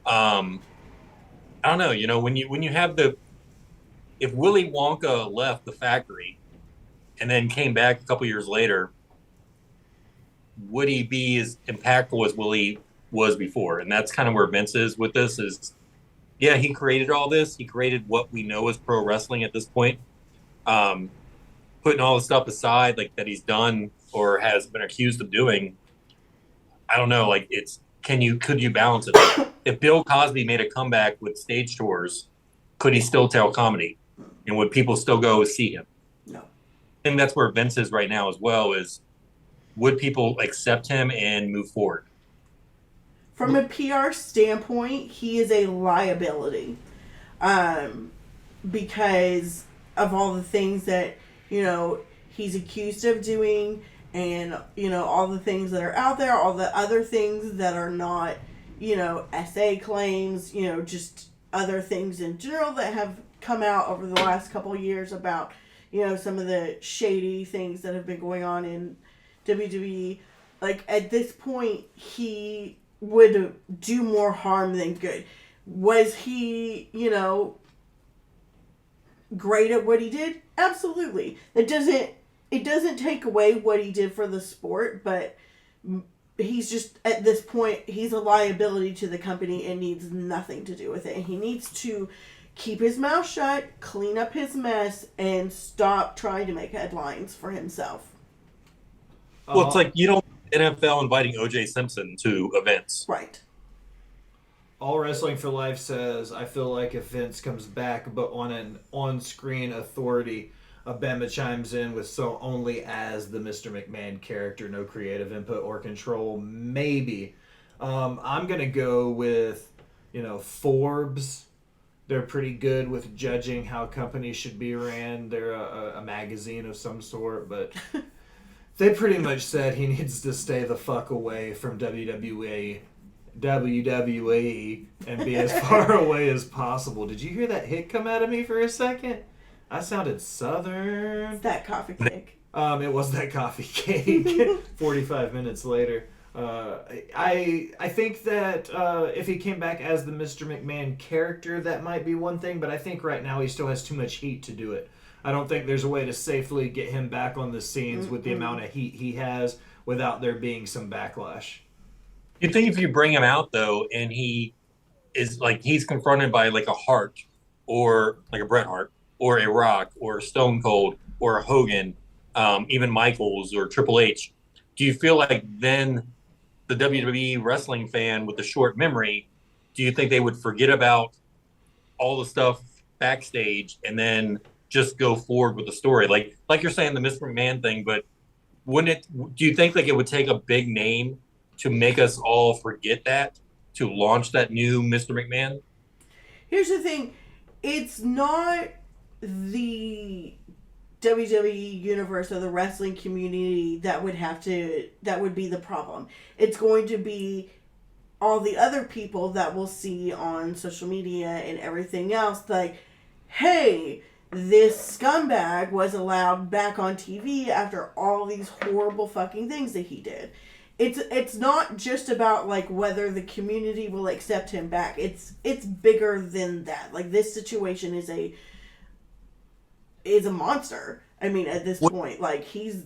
I don't know. When you have if Willy Wonka left the factory and then came back a couple years later, would he be as impactful as Willy was before? And that's kind of where Vince is with this. Is yeah, he created all this. He created what we know as pro wrestling at this point. Putting all the stuff aside, like that he's done or has been accused of doing, I don't know. Like could you balance it? If Bill Cosby made a comeback with stage tours, could he still tell comedy? And would people still go see him? No. I think that's where Vince is right now as well, is would people accept him and move forward? From a PR standpoint, he is a liability. Because of all the things that, he's accused of doing and, all the things that are out there, all the other things that are not, SA claims, just other things in general that have come out over the last couple of years about, some of the shady things that have been going on in WWE. Like, at this point, he would do more harm than good. Was he, great at what he did? Absolutely. It doesn't take away what he did for the sport, but he's just, at this point, he's a liability to the company and needs nothing to do with it. He needs to keep his mouth shut, clean up his mess, and stop trying to make headlines for himself. Well, it's like you don't NFL inviting O.J. Simpson to events. Right. All Wrestling for Life says, I feel like if Vince comes back, but on an on-screen authority, Bama chimes in with so only as the Mr. McMahon character, no creative input or control. Maybe. I'm going to go with, Forbes. They're pretty good with judging how companies should be ran. They're a magazine of some sort, but they pretty much said he needs to stay the fuck away from WWE and be as far away as possible. Did you hear that hit come out of me for a second? I sounded southern. It's that coffee cake. It was that coffee cake. 45 minutes later. I think that if he came back as the Mr. McMahon character, that might be one thing, but I think right now he still has too much heat to do it. I don't think there's a way to safely get him back on the scenes with the amount of heat he has without there being some backlash. You think if you bring him out, though, and he is like, he's confronted by like a Hart or like a Bret Hart or a Rock or a Stone Cold or a Hogan, even Michaels or Triple H, do you feel like then the WWE wrestling fan with the short memory, do you think they would forget about all the stuff backstage and then just go forward with the story? Like you're saying the Mr. McMahon thing, but do you think like it would take a big name to make us all forget that, to launch that new Mr. McMahon? Here's the thing. It's not the WWE universe or the wrestling community that would be the problem. It's going to be all the other people that we'll see on social media and everything else. Like, hey, this scumbag was allowed back on TV after all these horrible fucking things that he did. it's not just about like whether the community will accept him back. It's bigger than that. Like this situation is a monster. I mean, at this point, like he's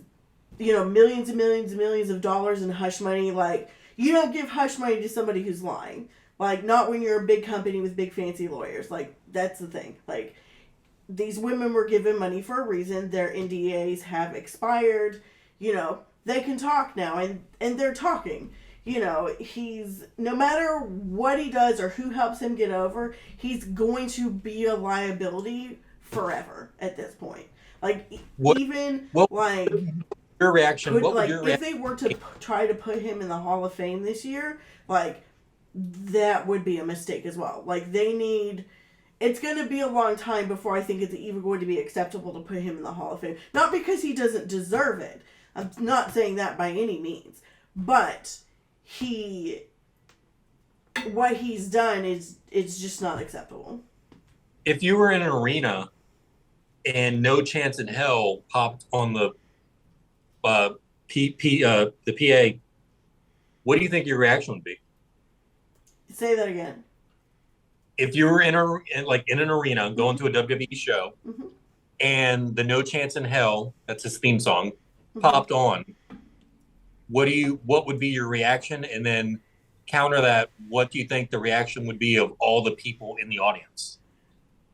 millions and millions and millions of dollars in hush money. Like you don't give hush money to somebody who's lying. Like not when you're a big company with big fancy lawyers. Like that's the thing. Like these women were given money for a reason. Their NDAs have expired. They can talk now, and they're talking. He's, no matter what he does or who helps him get over, he's going to be a liability forever at this point. Like, your reaction? If they were to try to put him in the Hall of Fame this year, like, that would be a mistake as well. Like, it's going to be a long time before I think it's even going to be acceptable to put him in the Hall of Fame. Not because he doesn't deserve it. I'm not saying that by any means. But what he's done is just not acceptable. If you were in an arena and No Chance in Hell popped on the PA, what do you think your reaction would be? Say that again. If you were in an arena going to a WWE show, mm-hmm. and the No Chance in Hell, that's his theme song, mm-hmm. popped on, what would be your reaction? And then counter that, what do you think the reaction would be of all the people in the audience?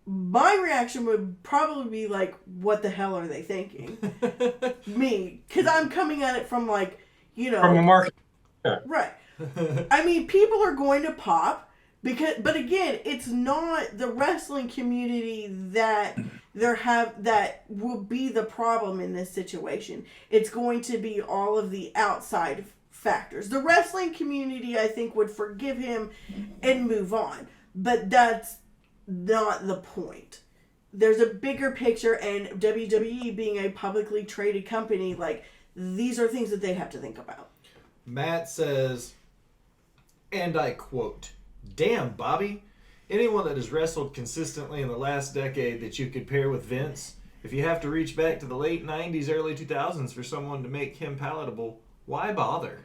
My reaction would probably be like, what the hell are they thinking? Me. Because I'm coming at it from like, from a market. Right. I mean, people are going to pop. But again, it's not the wrestling community that that will be the problem in this situation. It's going to be all of the outside factors. The wrestling community, I think, would forgive him and move on. But that's not the point. There's a bigger picture, and WWE being a publicly traded company, like, these are things that they have to think about. Matt says, and I quote, "Damn, Bobby. Anyone that has wrestled consistently in the last decade that you could pair with Vince, if you have to reach back to the late 90s, early 2000s for someone to make him palatable, why bother?"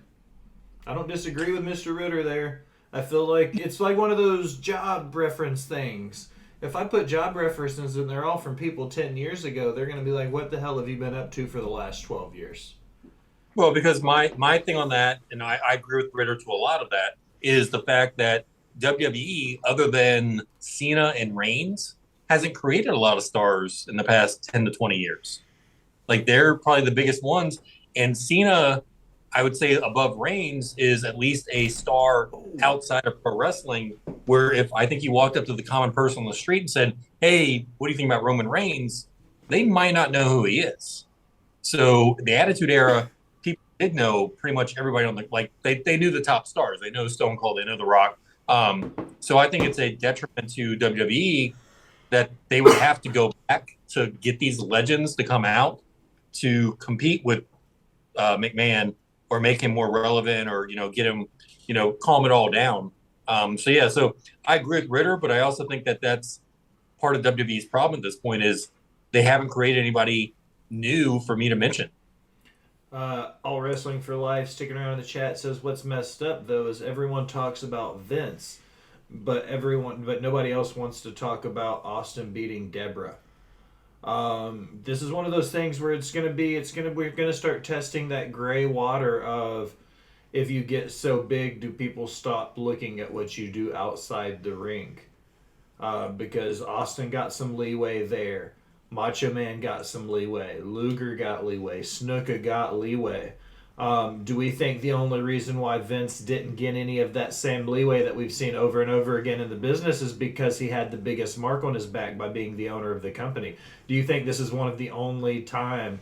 I don't disagree with Mr. Ritter there. I feel like it's like one of those job reference things. If I put job references and they're all from people 10 years ago, they're going to be like, what the hell have you been up to for the last 12 years? Well, because my thing on that, and I agree with Ritter to a lot of that, is the fact that WWE, other than Cena and Reigns, hasn't created a lot of stars in the past 10 to 20 years. Like, they're probably the biggest ones. And Cena, I would say above Reigns, is at least a star outside of pro wrestling, where if I think he walked up to the common person on the street and said, "Hey, what do you think about Roman Reigns?" they might not know who he is. So the Attitude Era, people did know pretty much everybody on they knew the top stars. They know Stone Cold, they know The Rock. So I think it's a detriment to WWE that they would have to go back to get these legends to come out to compete with McMahon, or make him more relevant, or get him, calm it all down. So I agree with Ritter, but I also think that that's part of WWE's problem at this point is they haven't created anybody new for me to mention. All Wrestling for Life sticking around in the chat says, what's messed up though is everyone talks about Vince, but nobody else wants to talk about Austin beating Deborah. This is one of those things where we're gonna start testing that gray water of, if you get so big, do people stop looking at what you do outside the ring? Because Austin got some leeway there. Macho Man got some leeway. Luger got leeway. Snuka got leeway. Do we think the only reason why Vince didn't get any of that same leeway that we've seen over and over again in the business is because he had the biggest mark on his back by being the owner of the company? Do you think this is one of the only time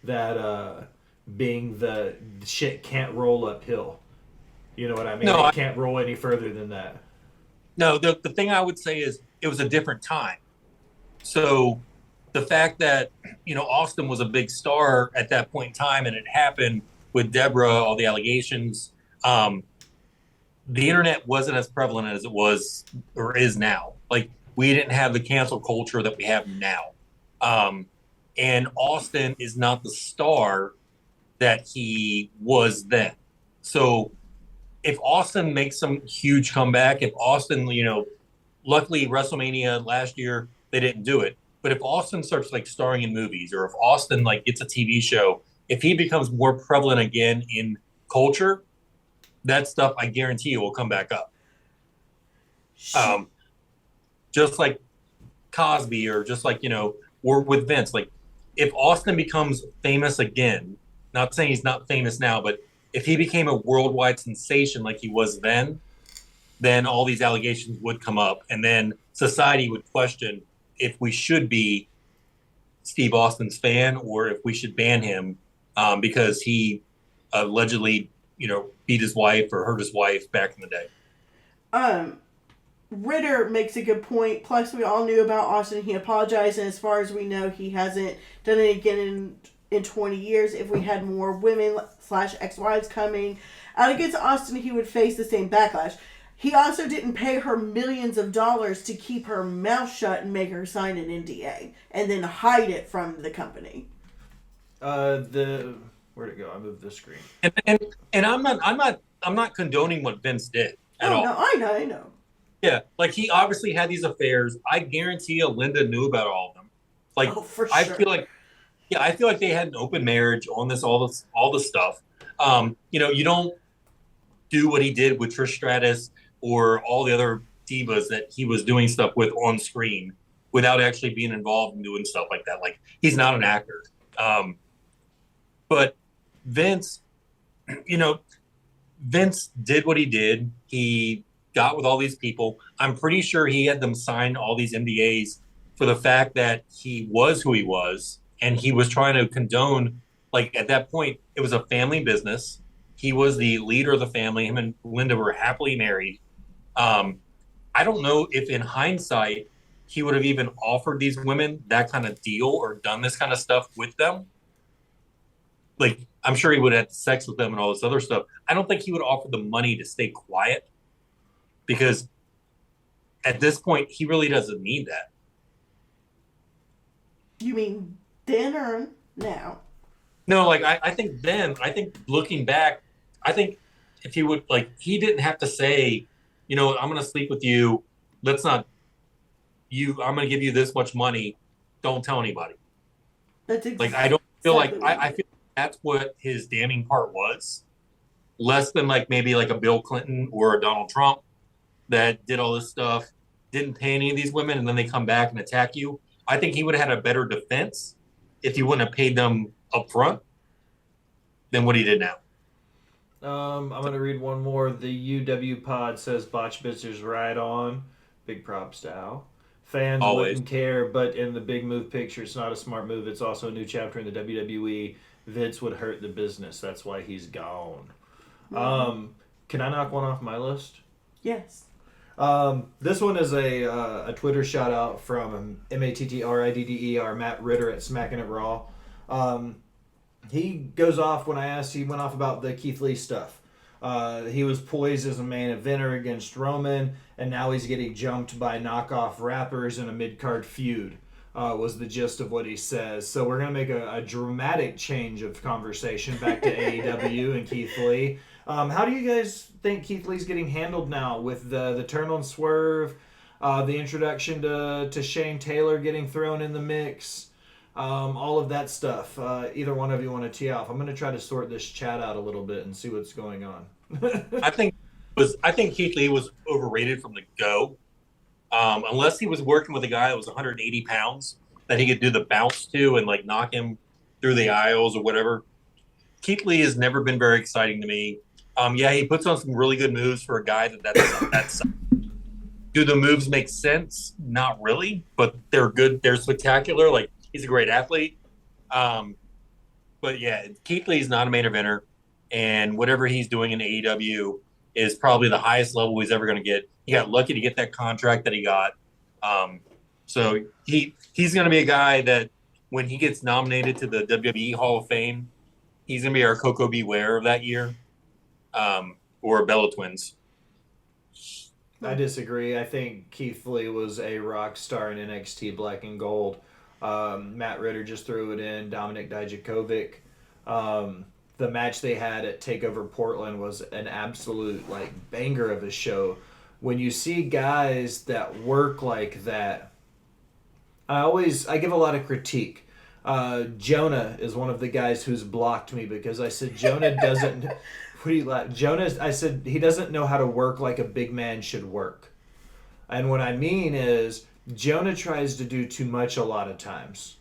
that being the shit can't roll uphill? You know what I mean? No, it can't roll any further than that. No, the thing I would say is it was a different time. So the fact that, Austin was a big star at that point in time, and it happened with Deborah, all the allegations, the internet wasn't as prevalent as it was or is now. Like, we didn't have the cancel culture that we have now. And Austin is not the star that he was then. So if Austin makes some huge comeback, if Austin, luckily WrestleMania last year they didn't do it, but if Austin starts like starring in movies, or if Austin like gets a TV show, if he becomes more prevalent again in culture, that stuff I guarantee you will come back up. Just like Cosby, or just like or with Vince, like if Austin becomes famous again, not saying he's not famous now, but if he became a worldwide sensation like he was then all these allegations would come up, and then society would question if we should be Steve Austin's fan or if we should ban him because he allegedly, beat his wife or hurt his wife back in the day. Ritter makes a good point. Plus, we all knew about Austin. He apologized, and as far as we know, he hasn't done it again in 20 years. If we had more women / ex-wives coming out against Austin, he would face the same backlash. He also didn't pay her millions of dollars to keep her mouth shut and make her sign an NDA and then hide it from the company. Where'd it go? I moved the screen. And I'm not condoning what Vince did at all. No, I know. Yeah, like he obviously had these affairs. I guarantee you Linda knew about all of them. Like, for sure. I feel like they had an open marriage on all this stuff. You don't do what he did with Trish Stratus or all the other divas that he was doing stuff with on screen without actually being involved in doing stuff like that. Like, he's not an actor. But Vince, Vince did what he did. He got with all these people. I'm pretty sure he had them sign all these NDAs for the fact that he was who he was, and he was trying to condone, like at that point, it was a family business. He was the leader of the family. Him and Linda were happily married. I don't know if in hindsight, he would have even offered these women that kind of deal or done this kind of stuff with them. Like, I'm sure he would have had sex with them and all this other stuff. I don't think he would offer the money to stay quiet, because at this point, he really doesn't need that. You mean then or now? No, like I think looking back, I think if he would, like, he didn't have to say, I'm going to sleep with you. I'm going to give you this much money. Don't tell anybody. That's exactly. Like, I don't feel like, I feel that's what his damning part was. Less than like maybe like a Bill Clinton or a Donald Trump that did all this stuff, didn't pay any of these women, and then they come back and attack you. I think he would have had a better defense if he wouldn't have paid them up front than what he did now. I'm going to read one more. The UW pod says Botched Bitches right on. Big props to Al. Fans Always wouldn't care, but in the big move picture, it's not a smart move. It's also a new chapter in the WWE. Vince would hurt the business. That's why he's gone. Mm-hmm. Can I knock one off my list? Yes. This one is a Twitter shout out from MATTRIDDER, Matt Ritter at Smacking It Raw. He goes off when I asked, he went off about the Keith Lee stuff. He was poised as a main eventer against Roman, and now he's getting jumped by knockoff rappers in a mid-card feud, was the gist of what he says. So we're going to make a dramatic change of conversation back to AEW and Keith Lee. How do you guys think Keith Lee's getting handled now with the turn on Swerve, the introduction to Shane Taylor getting thrown in the mix, all of that stuff? Either one of you want to tee off? I'm going to try to sort this chat out a little bit and see what's going on. I think Keith Lee was overrated from the go. Unless he was working with a guy that was 180 pounds that he could do the bounce to and like knock him through the aisles or whatever. Keith Lee has never been very exciting to me. He puts on some really good moves for a guy that's do the moves make sense? Not really, but they're good. They're spectacular. Like, he's a great athlete. But yeah, Keith Lee's not a main eventer, and whatever he's doing in AEW is probably the highest level he's ever going to get. He got lucky to get that contract that he got. So he's going to be a guy that when he gets nominated to the WWE Hall of Fame, he's going to be our Coco Beware of that year, or Bella Twins. I disagree. I think Keith Lee was a rock star in NXT Black and Gold. Matt Ritter just threw it in. Dominic Dijakovic. The the match they had at TakeOver Portland was an absolute like banger of a show. When you see guys that work like that, I give a lot of critique. Jonah is one of the guys who's blocked me because I said Jonah doesn't. What do you like? Jonah, I said he doesn't know how to work like a big man should work. And what I mean is Jonah tries to do too much a lot of times.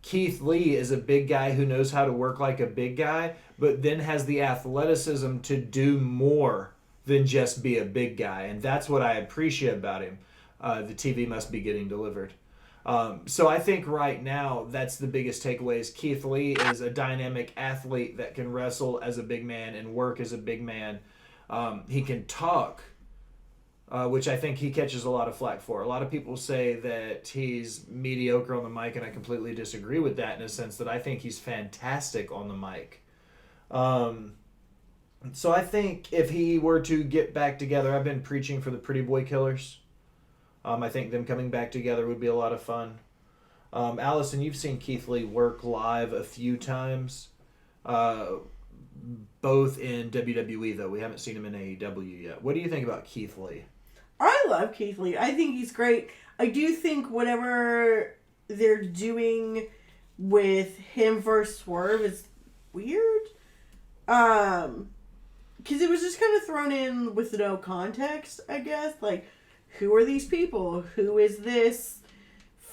Keith Lee is a big guy who knows how to work like a big guy, but then has the athleticism to do more than just be a big guy. And that's what I appreciate about him. The TV must be getting delivered. So I think right now that's the biggest takeaway is Keith Lee is a dynamic athlete that can wrestle as a big man and work as a big man. He can talk, which I think he catches a lot of flack for. A lot of people say that he's mediocre on the mic, and I completely disagree with that in a sense that I think he's fantastic on the mic. So I think if he were to get back together, I've been preaching for the Pretty Boy Killers. I think them coming back together would be a lot of fun. Allison, you've seen Keith Lee work live a few times, both in WWE, though. We haven't seen him in AEW yet. What do you think about Keith Lee? I love Keith Lee. I think he's great. I do think whatever they're doing with him versus Swerve is weird. Because it was just kind of thrown in with no context, I guess. Like, who are these people? Who is this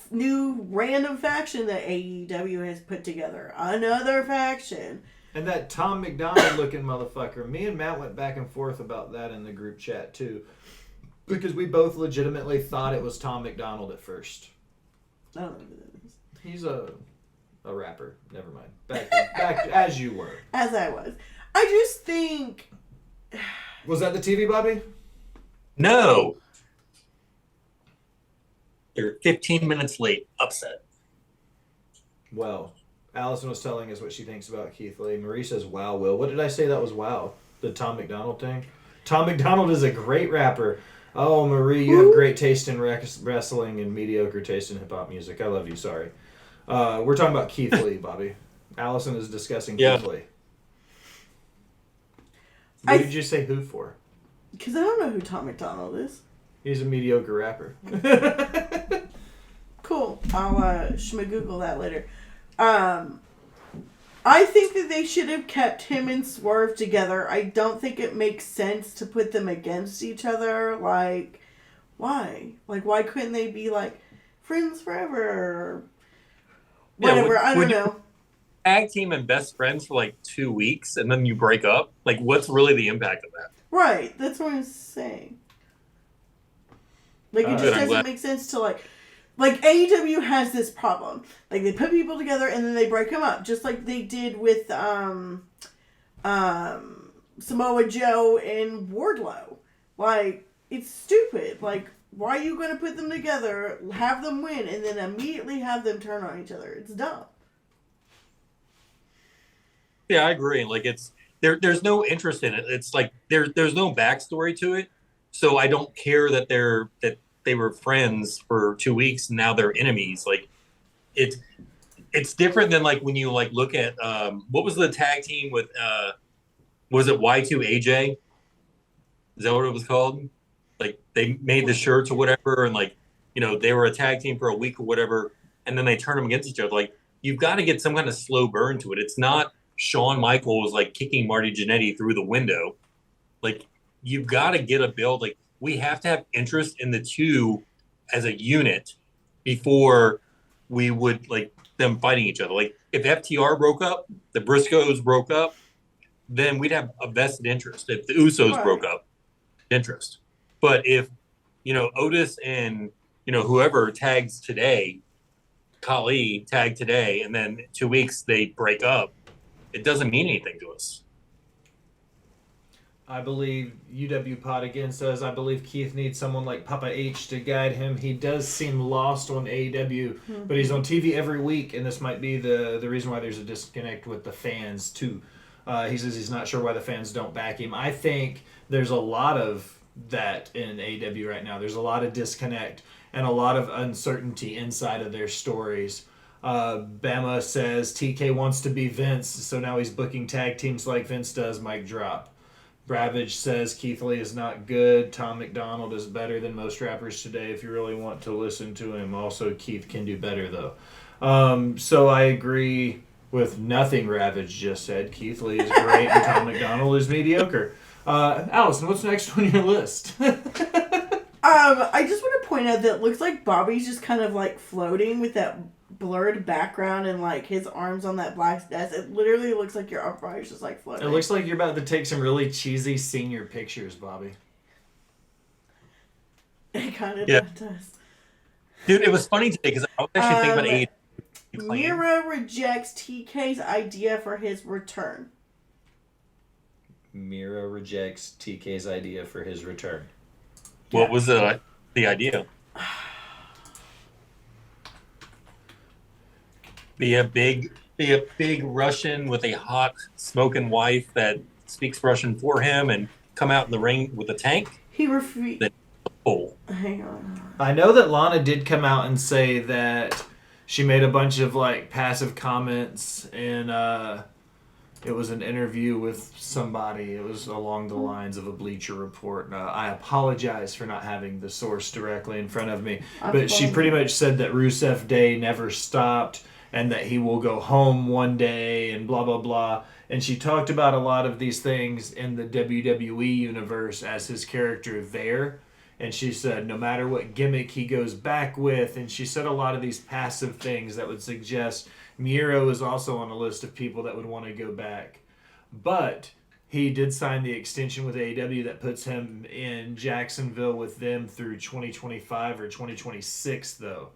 new random faction that AEW has put together? Another faction. And that Tom McDonald looking motherfucker. Me and Matt went back and forth about that in the group chat too. Because we both legitimately thought it was Tom McDonald at first. I don't know who that is. He's a rapper. Never mind. Back as you were. As I was. I just think... Was that the TV, Bobby? No. They're 15 minutes late. Upset. Well, Allison was telling us what she thinks about Keith Lee. Marie says, wow, Will. What did I say that was wow? The Tom McDonald thing? Tom McDonald is a great rapper. Oh, Marie, you have great taste in wrestling and mediocre taste in hip-hop music. I love you. Sorry. We're talking about Keith Lee, Bobby. Allison is discussing Keith Lee. What did you say who for? Because I don't know who Tom McDonald is. He's a mediocre rapper. Cool. I'll schmagoogle that later. I think that they should have kept him and Swerve together. I don't think it makes sense to put them against each other. Like, why? Like, why couldn't they be, like, friends forever? Or whatever. I don't know. Tag team and best friends for, like, 2 weeks, and then you break up? Like, what's really the impact of that? Right. That's what I'm saying. Like, it just doesn't make sense to, like AEW has this problem. Like, they put people together and then they break them up. Just like they did with Samoa Joe and Wardlow. Like, it's stupid. Like, why are you going to put them together, have them win, and then immediately have them turn on each other? It's dumb. Yeah, I agree. Like, there's no interest in it. It's like there's no backstory to it. So I don't care that they were friends for 2 weeks and now they're enemies. Like, it's different than like when you like look at what was the tag team with was it Y2AJ? Is that what it was called? Like, they made the shirts or whatever, and like, you know, they were a tag team for a week or whatever, and then they turn them against each other. Like, you've got to get some kind of slow burn to it. It's not Shawn Michaels like kicking Marty Jannetty through the window. Like, you've got to get a build. Like, we have to have interest in the two as a unit before we would like them fighting each other. Like, if FTR broke up, the Briscoes broke up, then we'd have a vested interest. If the Usos broke up, interest. But if, you know, Otis and, you know, whoever tags today, Khali tag today, and then 2 weeks they break up, it doesn't mean anything to us. I believe UW Pod again says, I believe Keith needs someone like Papa H to guide him. He does seem lost on AEW, but he's on TV every week, and this might be the reason why there's a disconnect with the fans, too. He says he's not sure why the fans don't back him. I think there's a lot of that in AEW right now. There's a lot of disconnect and a lot of uncertainty inside of their stories. Bama says TK wants to be Vince, so now he's booking tag teams like Vince does. Mic drop. Bravage says Keith Lee is not good. Tom McDonald is better than most rappers today if you really want to listen to him. Also, Keith can do better, though. So I agree with nothing Ravage just said. Keith Lee is great and Tom McDonald is mediocre. Allison, what's next on your list? I just want to point out that it looks like Bobby's just kind of like floating with that blurred background and like his arms on that black desk. It literally looks like your upright is just like floating. It looks like you're about to take some really cheesy senior pictures, Bobby. It kind of Yeah. does. Dude, it was funny today because I was actually thinking about Miro rejects TK's idea for his return. Miro rejects TK's idea for his return. What was the idea? Be a big Russian with a hot smoking wife that speaks Russian for him and come out in the ring with a tank? He refused. Oh. Hang on. I know that Lana did come out and say that she made a bunch of like passive comments and it was an interview with somebody. It was along the lines of a Bleacher Report. I apologize for not having the source directly in front of me. But she pretty much said that Rusev Day never stopped and that he will go home one day and blah, blah, blah. And she talked about a lot of these things in the WWE universe as his character there. And she said no matter what gimmick he goes back with, and she said a lot of these passive things that would suggest Miro is also on a list of people that would want to go back. But he did sign the extension with AEW that puts him in Jacksonville with them through 2025 or 2026, though.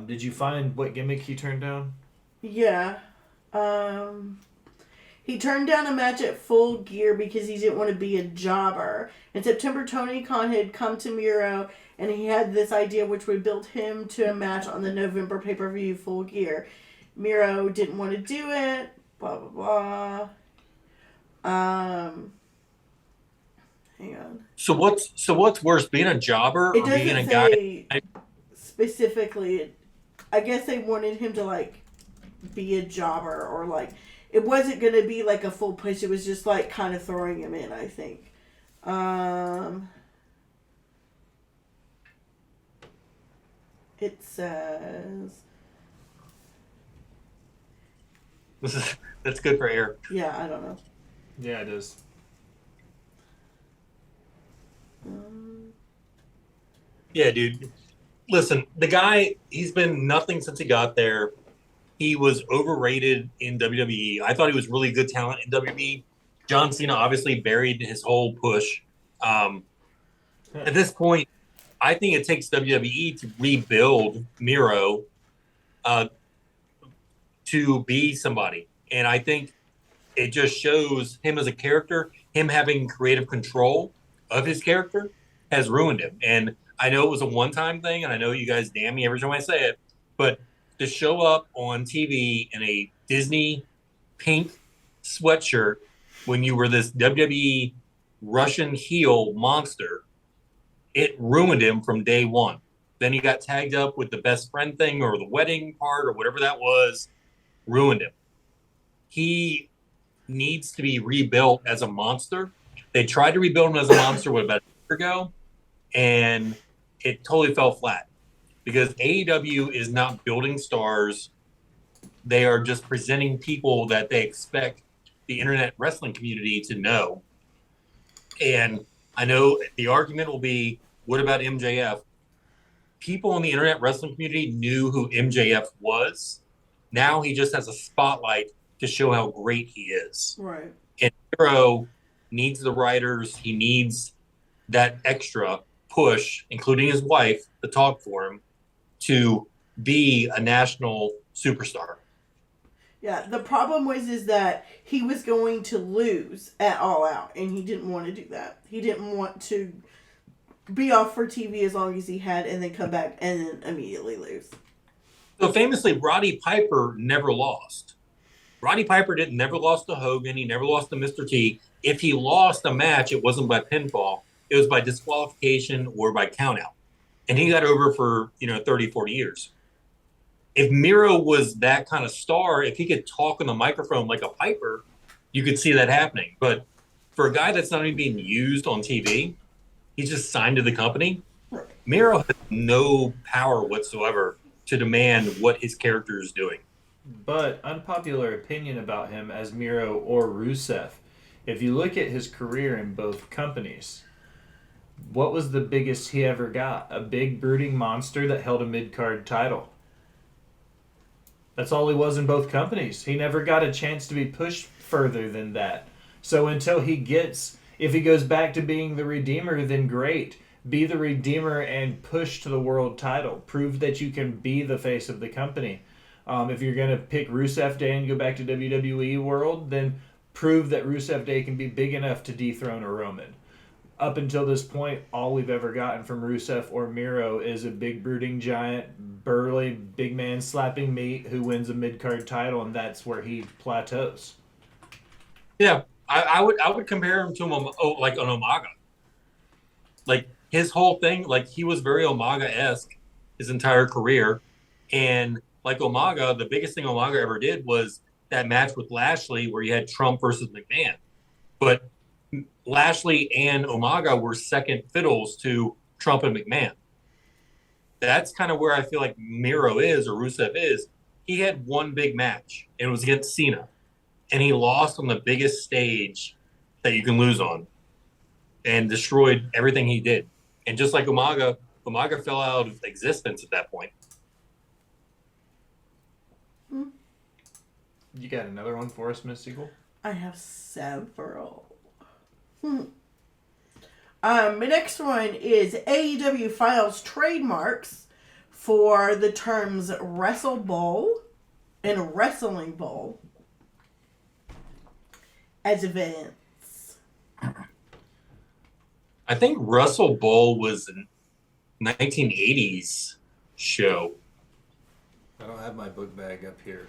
Did you find what gimmick he turned down? Yeah. He turned down a match at Full Gear because he didn't want to be a jobber. In September, Tony Khan had come to Miro and he had this idea which would build him to a match on the November pay-per-view Full Gear. Miro didn't want to do it. Blah, blah, blah. Hang on. So what's worse, being a jobber It or being a doesn't guy? say specifically. I guess they wanted him to like be a jobber or like it wasn't going to be like a full push. It was just like kind of throwing him in, I think. It says... That's good for air. Yeah, I don't know. Yeah, it is. Yeah, dude. Listen, the guy, he's been nothing since he got there. He was overrated in WWE. I thought he was really good talent in WWE. John Cena obviously buried his whole push. At this point, I think it takes WWE to rebuild Miro to be somebody. And I think it just shows him as a character, him having creative control of his character has ruined him. And I know it was a one-time thing, and I know you guys damn me every time I say it, but to show up on TV in a Disney pink sweatshirt when you were this WWE Russian heel monster, it ruined him from day one. Then he got tagged up with the best friend thing or the wedding part or whatever that was, ruined him. He needs to be rebuilt as a monster. They tried to rebuild him as a monster about a year ago, and it totally fell flat because AEW is not building stars. They are just presenting people that they expect the internet wrestling community to know. And I know the argument will be, what about MJF? People in the internet wrestling community knew who MJF was. Now he just has a spotlight to show how great he is. Right. And Miro needs the writers. He needs that extra push, including his wife, to talk for him, to be a national superstar. Yeah, the problem is that he was going to lose at All Out, and he didn't want to do that. He didn't want to be off for TV as long as he had, and then come back and then immediately lose. So famously, Roddy Piper never lost. Roddy Piper never lost to Hogan. He never lost to Mr. T. If he lost a match, it wasn't by pinfall. It was by disqualification or by countout. And he got over for, 30, 40 years. if Miro was that kind of star, if he could talk on the microphone like a Piper, you could see that happening. But for a guy that's not even being used on TV, he's just signed to the company. Miro has no power whatsoever to demand what his character is doing. But unpopular opinion about him as Miro or Rusev. If you look at his career in both companies, what was the biggest he ever got? A big brooding monster that held a mid-card title. That's all he was in both companies. He never got a chance to be pushed further than that. So until if he goes back to being the Redeemer, then great. Be the Redeemer and push to the world title. Prove that you can be the face of the company. If you're going to pick Rusev Day and go back to WWE World, then prove that Rusev Day can be big enough to dethrone a Roman. Up until this point, all we've ever gotten from Rusev or Miro is a big brooding giant, burly, big man slapping meat who wins a mid-card title, and that's where he plateaus. Yeah, I would compare him to like an Umaga. Like his whole thing, like he was very Umaga-esque his entire career, and like Umaga, the biggest thing Umaga ever did was that match with Lashley where you had Trump versus McMahon. But Lashley and Umaga were second fiddles to Trump and McMahon. That's kind of where I feel like Miro is, or Rusev is. He had one big match, and it was against Cena. And he lost on the biggest stage that you can lose on and destroyed everything he did. And just like Umaga fell out of existence at that point. You got another one for us, Miss Eagle? I have several. My next one is AEW files trademarks for the terms Wrestle Bowl and Wrestling Bowl as events. I think Wrestle Bowl was a 1980s show. I don't have my book bag up here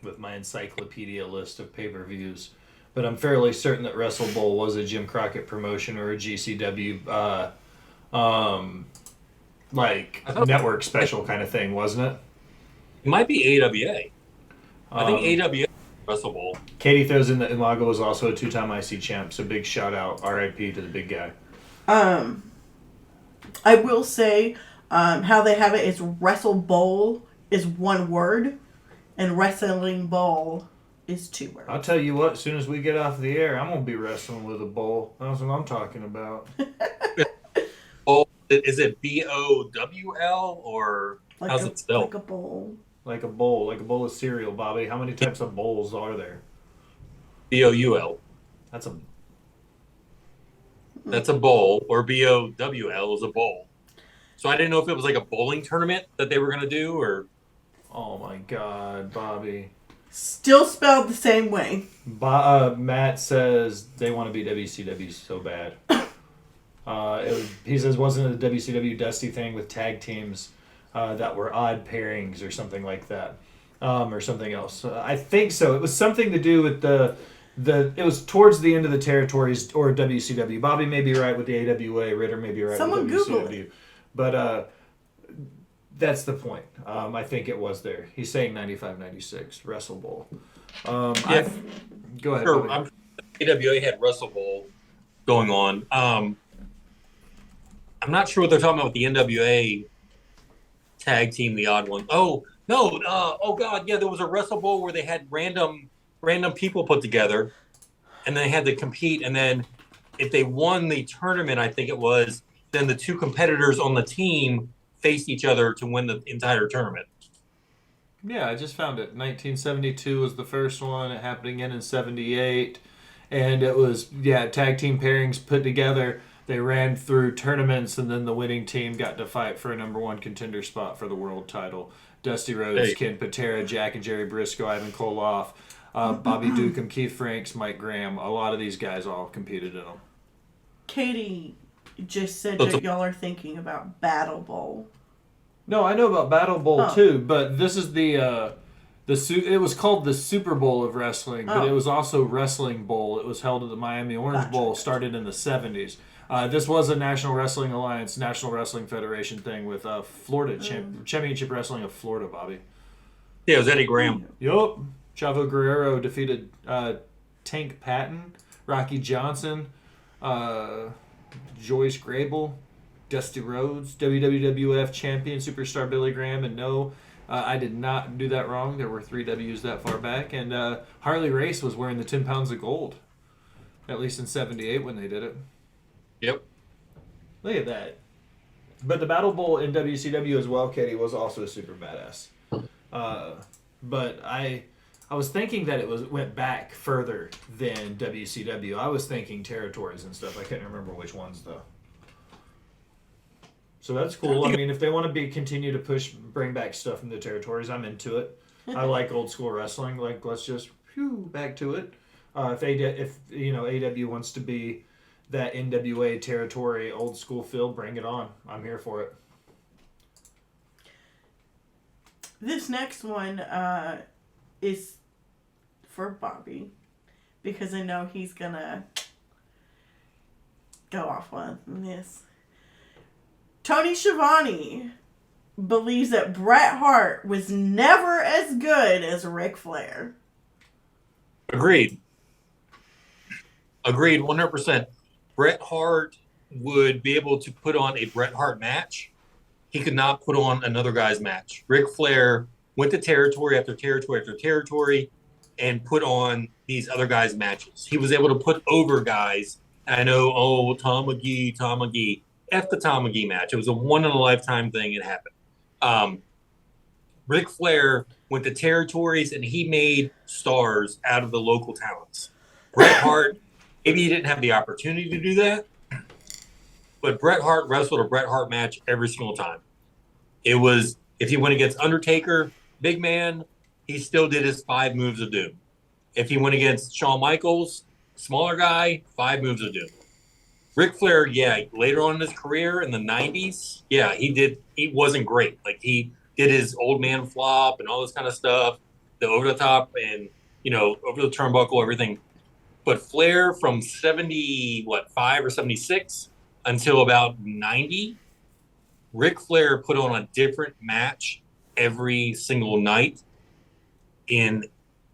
with my encyclopedia list of pay-per-views, but I'm fairly certain that Wrestle Bowl was a Jim Crockett promotion or a GCW network special kind of thing, wasn't it? It might be AWA. I think AWA Wrestle Bowl. Katie throws in that Umaga was also a two-time IC champ, so big shout out, RIP to the big guy. I will say how they have it is Wrestle Bowl is one word and Wrestling Bowl is two words. I'll tell you what, as soon as we get off the air, I'm going to be wrestling with a bowl. That's what I'm talking about. Oh, is it BOWL or Like how's it spelled? Like a bowl. Like a bowl of cereal, Bobby. How many types of bowls are there? BOUL. That's a bowl, or BOWL is a bowl. So I didn't know if it was like a bowling tournament that they were going to do, or... Oh my God, Bobby. Still spelled the same way. Matt says they want to be WCW so bad. He says, wasn't it a WCW Dusty thing with tag teams that were odd pairings or something like that? Or something else. I think so. It was something to do with it was towards the end of the territories or WCW. Bobby may be right with the AWA. Ritter may be right Someone with WCW. Google it. But that's the point. I think it was there. He's saying 95, 96, Wrestle Bowl. Go ahead. Sure, I'm sure AWA had Wrestle Bowl going on. I'm not sure what they're talking about with the NWA tag team, the odd one. Oh, no. Oh, God. Yeah, there was a Wrestle Bowl where they had random people put together, and they had to compete. And then if they won the tournament, I think it was, then the two competitors on the team faced each other to win the entire tournament. Yeah, I just found it. 1972 was the first one. It happened again in 78. And it was, tag team pairings put together. They ran through tournaments, and then the winning team got to fight for a number one contender spot for the world title. Dusty Rhodes, Ken Patera, Jack and Jerry Briscoe, Ivan Koloff, Bobby Dukem, Keith Franks, Mike Graham. A lot of these guys all competed in them. Katie just said that y'all are thinking about Battle Bowl. No, I know about Battle Bowl too, but this is it was called the Super Bowl of wrestling, but it was also Wrestling Bowl. It was held at the Miami Orange Bowl, started in the 70s. This was a National Wrestling Alliance, National Wrestling Federation thing with Florida Championship Wrestling of Florida, Bobby. Yeah, it was Eddie Graham. Yup. Chavo Guerrero defeated Tank Patton, Rocky Johnson, Joyce Grable, Dusty Rhodes, WWF champion Superstar Billy Graham, and no, I did not do that wrong. There were 3 W's that far back, and Harley Race was wearing the 10 pounds of gold, at least in '78 when they did it. Yep. Look at that. But the Battle Bowl in WCW as well, Katie, was also super badass. But I was thinking that went back further than WCW. I was thinking territories and stuff. I couldn't remember which ones though. So that's cool. I mean, if they want to continue to bring back stuff from the territories, I'm into it. I like old school wrestling. Like, let's just back to it. If AW wants to be that NWA territory, old school feel, bring it on. I'm here for it. This next one is for Bobby because I know he's gonna go off on this. Tony Schiavone believes that Bret Hart was never as good as Ric Flair. Agreed. 100%. Bret Hart would be able to put on a Bret Hart match. He could not put on another guy's match. Ric Flair went to territory after territory after territory and put on these other guys' matches. He was able to put over guys. I know, Tom McGee. F the Tom McGee match. It was a one-in-a-lifetime thing. It happened. Ric Flair went to territories and he made stars out of the local talents. Bret Hart, maybe he didn't have the opportunity to do that, but Bret Hart wrestled a Bret Hart match every single time. It was, if he went against Undertaker, big man, he still did his 5 moves of doom. If he went against Shawn Michaels, smaller guy, 5 moves of doom. Ric Flair, later on in his career in the 90s, he wasn't great. Like, he did his old man flop and all this kind of stuff, the over the top and, over the turnbuckle, everything. But Flair from 5 or 76 until about 90, Ric Flair put on a different match every single night in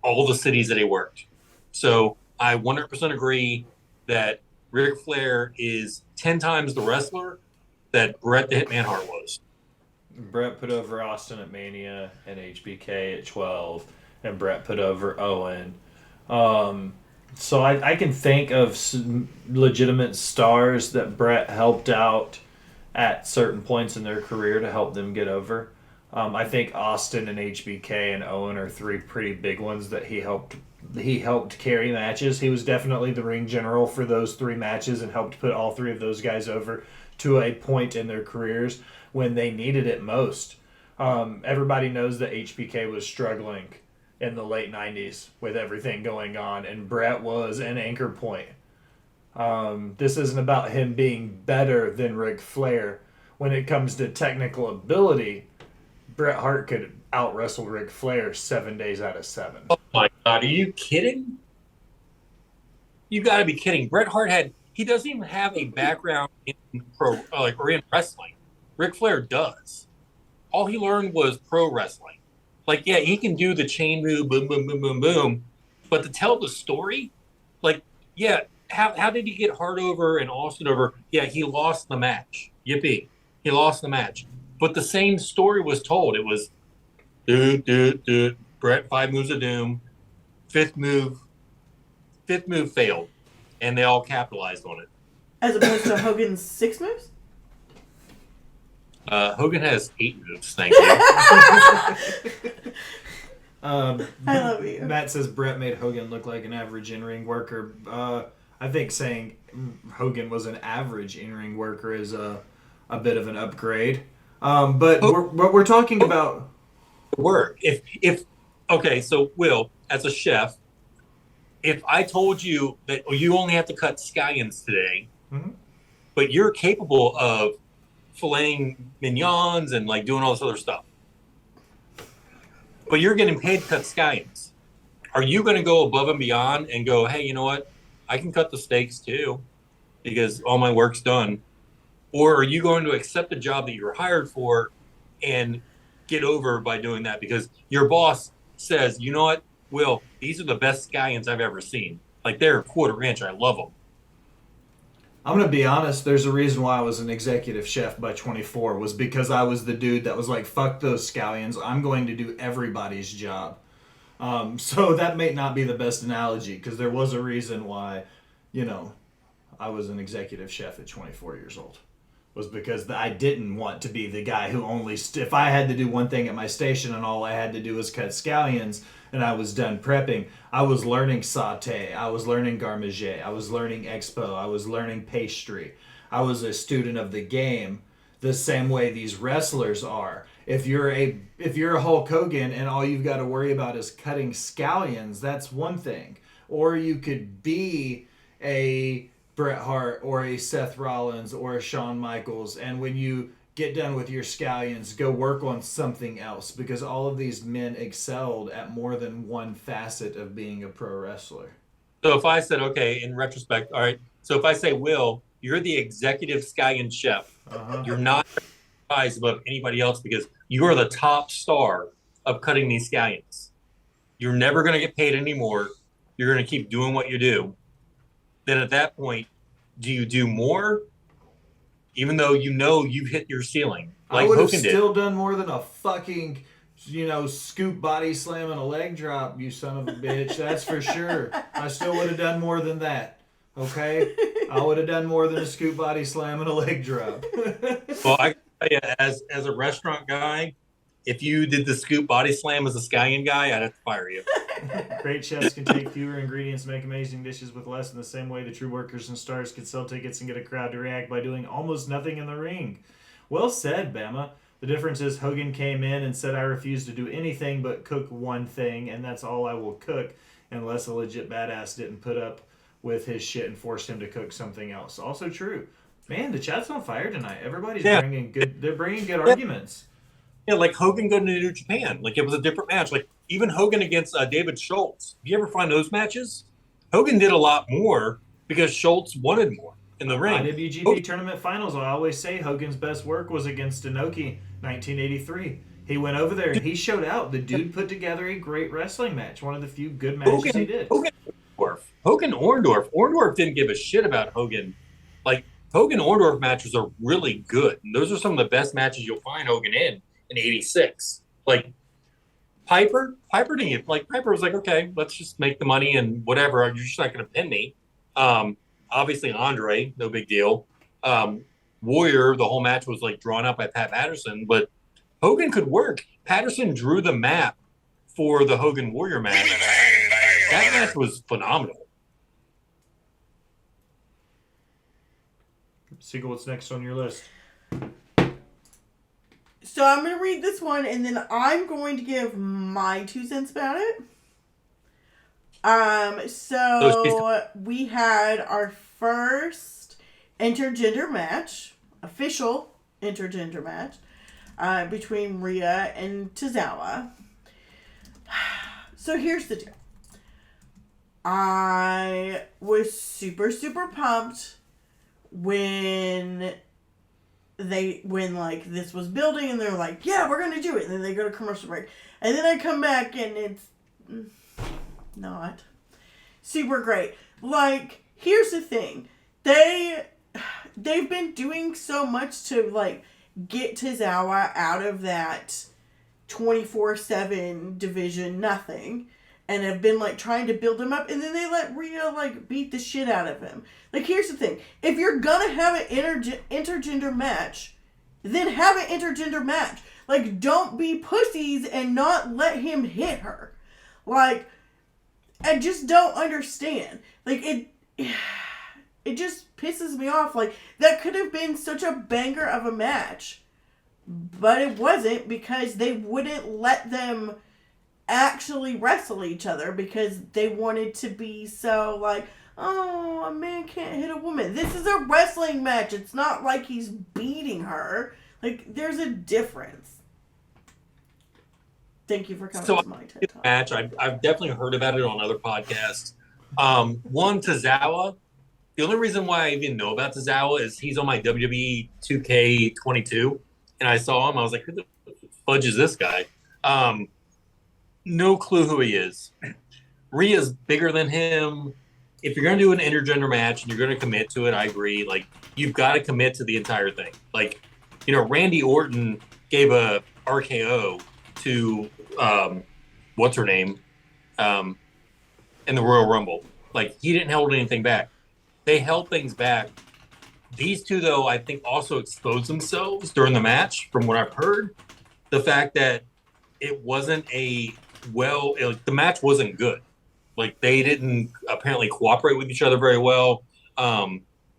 all the cities that he worked. So I 100% agree that Ric Flair is 10 times the wrestler that Bret the Hitman Hart was. Bret put over Austin at Mania and HBK at 12, and Bret put over Owen. So I can think of some legitimate stars that Bret helped out at certain points in their career to help them get over. I think Austin and HBK and Owen are 3 pretty big ones that he helped carry matches. He was definitely the ring general for those 3 matches and helped put all 3 of those guys over to a point in their careers when they needed it most. Everybody knows that HBK was struggling in the late 90s with everything going on, and Bret was an anchor point. This isn't about him being better than Ric Flair. When it comes to technical ability, Bret Hart could out-wrestle Ric Flair 7 days out of 7. Oh my God, are you kidding? You got to be kidding. Bret Hart he doesn't even have a background in or in wrestling. Ric Flair does. All he learned was pro wrestling. He can do the chain move, boom, boom, boom, boom, boom. But to tell the story, how did he get Hart over and Austin over? Yeah, he lost the match. Yippee. He lost the match. But the same story was told. It was, Bret 5 moves of doom. Fifth move failed. And they all capitalized on it. As opposed to Hogan's 6 moves? Hogan has 8 moves, thank you. I love you. Matt says Bret made Hogan look like an average in-ring worker. I think saying Hogan was an average in-ring worker is a bit of an upgrade. But we're talking about work. So Will, as a chef, if I told you that you only have to cut scallions today, but you're capable of filleting mignons and doing all this other stuff, but you're getting paid to cut scallions, are you going to go above and beyond and go, hey, you know what? I can cut the steaks too because all my work's done. Or are you going to accept the job that you're hired for and get over by doing that because your boss says, you know what, Will, these are the best scallions I've ever seen. Like, they're quarter inch. I love them. I'm going to be honest, there's a reason why I was an executive chef by 24, was because I was the dude that was like, fuck those scallions, I'm going to do everybody's job. So that may not be the best analogy, because there was a reason why, I was an executive chef at 24 years old. Was because I didn't want to be the guy who only, if I had to do one thing at my station and all I had to do was cut scallions and I was done prepping, I was learning sauté, I was learning garmager, I was learning expo, I was learning pastry. I was a student of the game the same way these wrestlers are. If you're a Hulk Hogan and all you've got to worry about is cutting scallions, that's one thing. Or you could be a Bret Hart or a Seth Rollins or a Shawn Michaels, and when you get done with your scallions, go work on something else, because all of these men excelled at more than one facet of being a pro wrestler. So if I said, okay, in retrospect, all right, so if I say, Will, you're the executive scallion chef, you're not rise above anybody else because you are the top star of cutting these scallions. You're never going to get paid anymore. You're going to keep doing what you do. Then at that point, do you do more? Even though you've hit your ceiling. Like I would have Hogan still done more than a fucking, scoop body slam and a leg drop, you son of a bitch. That's for sure. I still would have done more than that. Okay? I would have done more than a scoop body slam and a leg drop. Well, I can tell you, as a restaurant guy, if you did the scoop body slam as a scallion guy, I'd have to fire you. Great chefs can take fewer ingredients and make amazing dishes with less, in the same way the true workers and stars can sell tickets and get a crowd to react by doing almost nothing in the ring. Well said, Bama. The difference is Hogan came in and said, I refuse to do anything but cook one thing, and that's all I will cook, unless a legit badass didn't put up with his shit and forced him to cook something else. Also true. Man, the chat's on fire tonight. Everybody's bringing good arguments. Yeah, like Hogan going to New Japan. Like, it was a different match. Like, even Hogan against David Schultz. Do you ever find those matches? Hogan did a lot more because Schultz wanted more in the ring. IWGP Tournament Finals, I always say Hogan's best work was against Inoki, 1983. He went over there and he showed out. The dude put together a great wrestling match. One of the few good matches he did. Hogan Orndorff. Orndorff didn't give a shit about Hogan. Like, Hogan Orndorff matches are really good. And those are some of the best matches you'll find Hogan in 86. Like, Piper didn't. Like, Piper was like, okay, let's just make the money and whatever. You're just not going to pin me. Obviously, Andre, no big deal. Warrior, the whole match was like drawn up by Pat Patterson, but Hogan could work. Patterson drew the map for the Hogan Warrior match. That match was phenomenal. Siegel, what's next on your list? So I'm going to read this one, and then I'm going to give my 2 cents about it. So we had our first intergender match, official intergender match, between Rhea and Tozawa. So here's the deal. I was super, super pumped when this was building and they're like, yeah, we're gonna do it, and then they go to commercial break, and then I come back and it's not super great. Like, here's the thing, they've been doing so much to like get Tozawa out of that 24/7 division nothing, and have been like trying to build him up, and then they let Rhea like beat the shit out of him. Like, here's the thing. If you're gonna have an intergender match, then have an intergender match. Like, don't be pussies and not let him hit her. Like, I just don't understand. Like, it just pisses me off. Like, that could have been such a banger of a match, but it wasn't, because they wouldn't let them actually wrestle each other because they wanted to be so like, oh, a man can't hit a woman. This is a wrestling match. It's not like he's beating her. Like, there's a difference. Thank you for coming to my TED Talk. Match. I've definitely heard about it on other podcasts. One, Tozawa. The only reason why I even know about Tozawa is he's on my WWE 2K22, and I saw him. I was like, who the fudge is this guy? No clue who he is. Rhea's bigger than him. If you're going to do an intergender match and you're going to commit to it, I agree. Like, you've got to commit to the entire thing. Like, Randy Orton gave a RKO to what's her name in the Royal Rumble. Like, he didn't hold anything back. They held things back. These two, though, I think also exposed themselves during the match, from what I've heard. The fact that it wasn't the match wasn't good. Like, they didn't apparently cooperate with each other very well.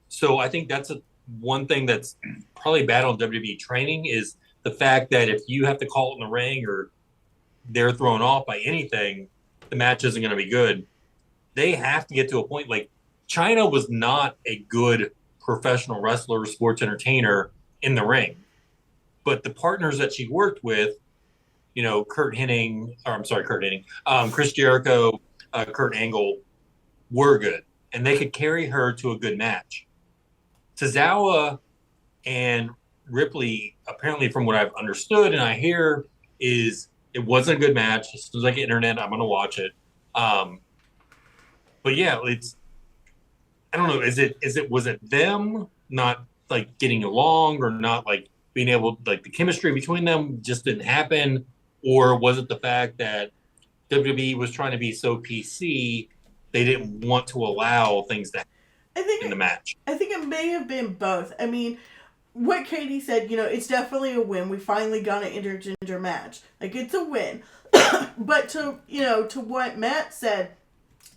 So I think that's one thing that's probably bad on WWE training is the fact that if you have to call it in the ring or they're thrown off by anything, the match isn't going to be good. They have to get to a point. Like, Chyna was not a good professional wrestler or sports entertainer in the ring. But the partners that she worked with, Chris Jericho, Kurt Angle, were good. And they could carry her to a good match. Tozawa and Ripley, apparently from what I've understood and I hear, is it wasn't a good match. As soon as I get internet, I'm going to watch it. But yeah, I don't know. Was it them not like getting along or not like being able, like the chemistry between them just didn't happen? Or was it the fact that WWE was trying to be so PC, they didn't want to allow things to happen in the match? I think it may have been both. I mean, what Katie said, it's definitely a win. We finally got an intergender match. Like, it's a win. But to what Matt said,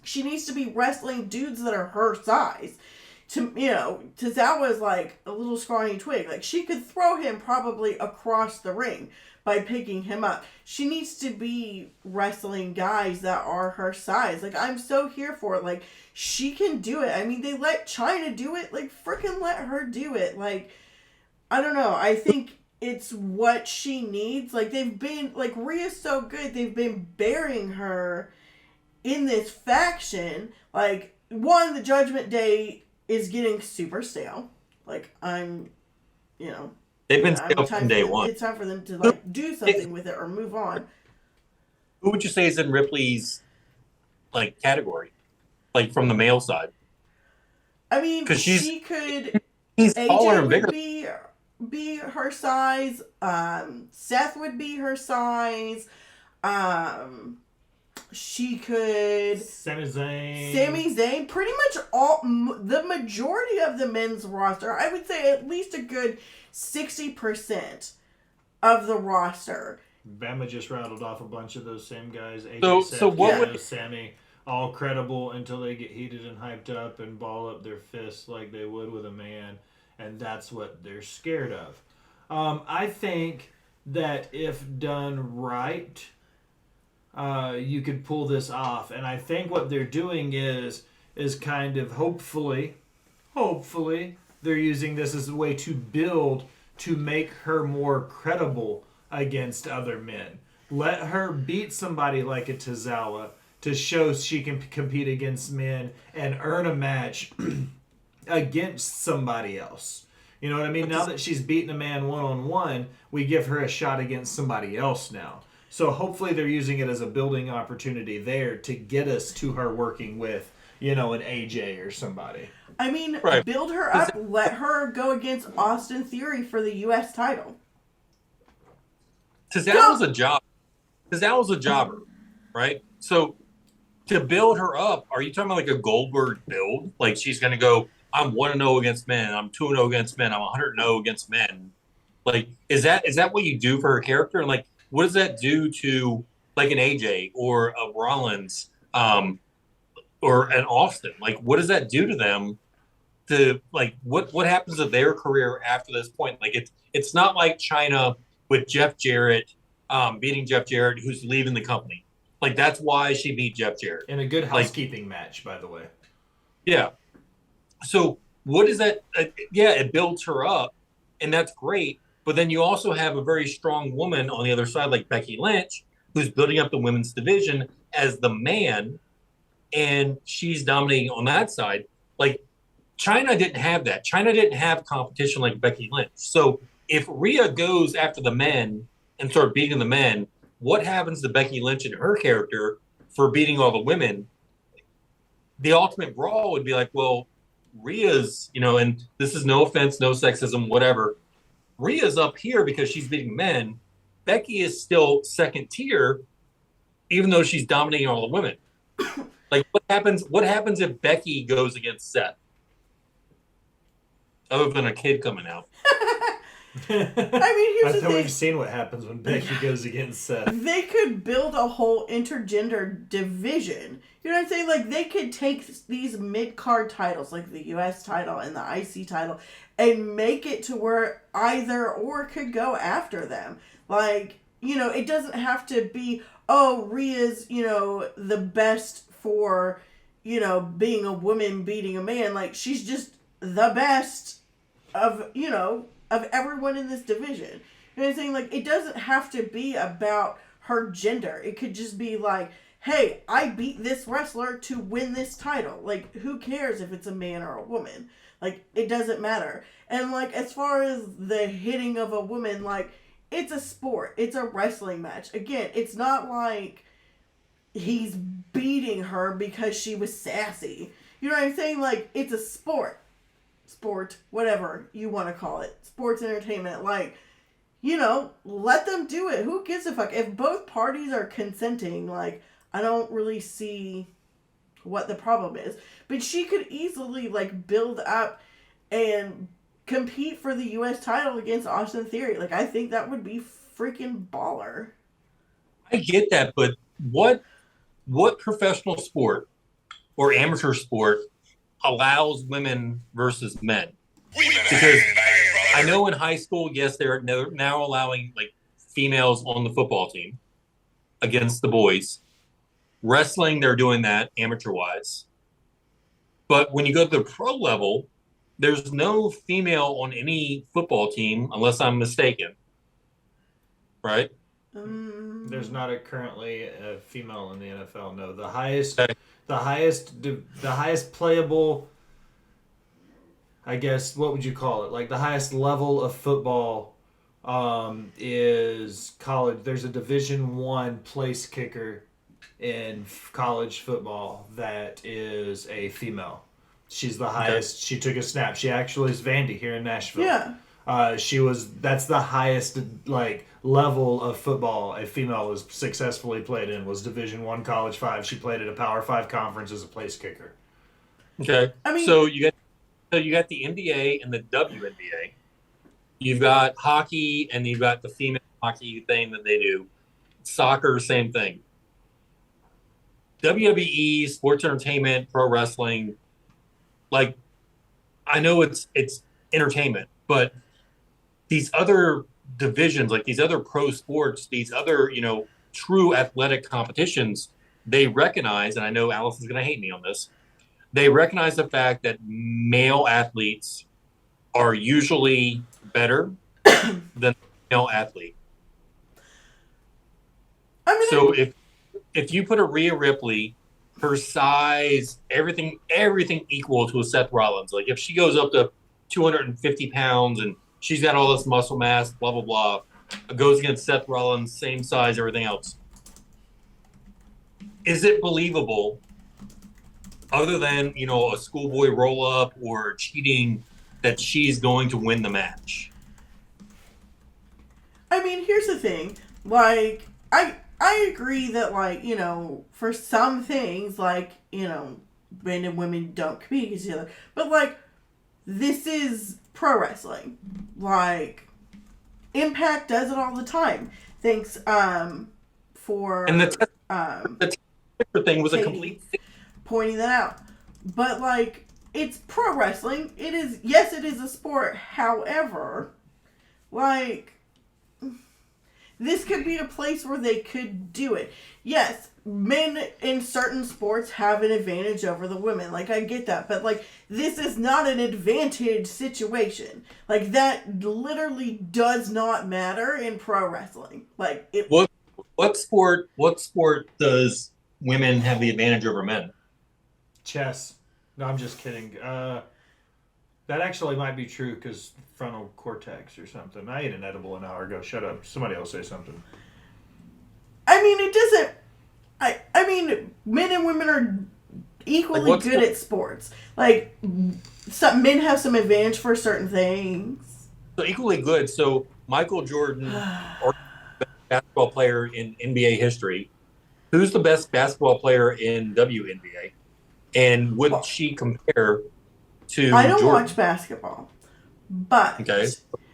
she needs to be wrestling dudes that are her size. Tozawa is like a little scrawny twig. Like, she could throw him probably across the ring by picking him up. She needs to be wrestling guys that are her size. Like, I'm so here for it. Like, she can do it. I mean, they let Chyna do it. Like, freaking let her do it. Like, I don't know. I think it's what she needs. Like, Rhea's so good. They've been burying her in this faction. Like, the Judgment Day is getting super stale. Like, they've been stale from day one. It's time for them to like do something with it or move on. Who would you say is in Ripley's like category, like from the male side? I mean, because she could. He's taller and bigger. Be her size. Seth would be her size. She could. Sami Zayn. Pretty much the majority of the men's roster. I would say at least a good 60% of the roster. Bama just rattled off a bunch of those same guys. Sammy, all credible until they get heated and hyped up and ball up their fists like they would with a man, and that's what they're scared of. I think that if done right, you could pull this off, and I think what they're doing is kind of hopefully they're using this as a way to build to make her more credible against other men. Let her beat somebody like a Tozawa to show she can compete against men and earn a match against somebody else. You know what I mean? Now that she's beaten a man one-on-one, we give her a shot against somebody else now. So hopefully they're using it as a building opportunity there to get us to her working with, an AJ or somebody. I mean, build her up. Let her go against Austin Theory for the U.S. title. Tozawa's a jobber, right? So to build her up, are you talking about like a Goldberg build? Like she's going to go, I'm 1-0 against men, I'm 2-0 against men, I'm 100-0 against men. Like, is that what you do for her character? And like, what does that do to like an AJ or a Rollins or an Austin? Like, what does that do to them? To like, what happens to their career after this point? Like, it's not like Chyna with Jeff Jarrett beating Jeff Jarrett, who's leaving the company. Like, that's why she beat Jeff Jarrett. In a good housekeeping match, by the way. Yeah. So what is that? It builds her up, and that's great. But then you also have a very strong woman on the other side, like Becky Lynch, who's building up the women's division as the man, and she's dominating on that side. Like, Chyna didn't have that. Chyna didn't have competition like Becky Lynch. So if Rhea goes after the men and start beating the men, what happens to Becky Lynch and her character for beating all the women? The ultimate brawl would be like, well, Rhea's, and this is no offense, no sexism, whatever. Rhea's up here because she's beating men. Becky is still second tier, even though she's dominating all the women. Like, what happens if Becky goes against Seth? Other than a kid coming out. I mean, here's I the thought thing. we've seen what happens when Becky goes against Seth. They could build a whole intergender division. You know what I'm saying? Like, they could take these mid-card titles, like the U.S. title and the IC title, and make it to where either or could go after them. Like, it doesn't have to be, oh, Rhea's, the best for, being a woman beating a man. Like, she's just the best of, of everyone in this division. You know what I'm saying? Like, it doesn't have to be about her gender. It could just be like, hey, I beat this wrestler to win this title. Like, who cares if it's a man or a woman? Like, it doesn't matter. And, like, as far as the hitting of a woman, like, it's a sport. It's a wrestling match. Again, it's not like he's beating her because she was sassy. You know what I'm saying? Like, it's a sport, whatever you want to call it. Sports entertainment. Like, let them do it. Who gives a fuck? If both parties are consenting, like, I don't really see what the problem is. But she could easily, like, build up and compete for the U.S. title against Austin Theory. Like, I think that would be freaking baller. I get that, but what professional sport or amateur sport allows women versus men? Because I know in high school, yes, they're now allowing, like, females on the football team against the boys. Wrestling, they're doing that amateur-wise. But when you go to the pro level, there's no female on any football team, unless I'm mistaken. Right? There's not currently a female in the NFL. No, the highest playable, I guess, what would you call it? Like, the highest level of football is college. There's a Division I place kicker in college football that is a female. She's the highest. Okay. She took a snap. She actually is Vandy here in Nashville. Yeah. That's the highest, like, level of football a female was successfully played in was Division I College 5. She played at a Power 5 conference as a place kicker. Okay. I mean, so you got the NBA and the WNBA. You've got hockey and you've got the female hockey thing that they do. Soccer, same thing. WWE, sports entertainment, pro wrestling, like, I know it's entertainment, but these other divisions, like these other pro sports, these other, true athletic competitions, they recognize, and I know Allison's going to hate me on this, they recognize the fact that male athletes are usually better than the male athlete. So if you put a Rhea Ripley, her size, everything equal to a Seth Rollins, like if she goes up to 250 pounds and she's got all this muscle mass, blah, blah, blah, goes against Seth Rollins, same size, everything else. Is it believable, other than, a schoolboy roll-up or cheating, that she's going to win the match? I mean, here's the thing. Like, I agree that, like, for some things, like, men and women don't compete against each other. But, like, this is pro wrestling. Like, Impact does it all the time. Thanks for and the thing was a complete thing. Pointing that out. But, like, it's pro wrestling. It is a sport. However, like, this could be a place where they could do it. Yes, men in certain sports have an advantage over the women. Like, I get that. But, like, this is not an advantage situation. Like, that literally does not matter in pro wrestling. Like, what sport does women have the advantage over men? Chess. No, I'm just kidding. That actually might be true because frontal cortex or something. I ate an edible an hour ago. Shut up. Somebody else say something. I mean, it doesn't. I mean, men and women are equally good at sports. Like, some men have some advantage for certain things. So equally good. So Michael Jordan, or basketball player in NBA history, who's the best basketball player in WNBA? And would she compare to I don't Jordan? watch basketball, but Okay.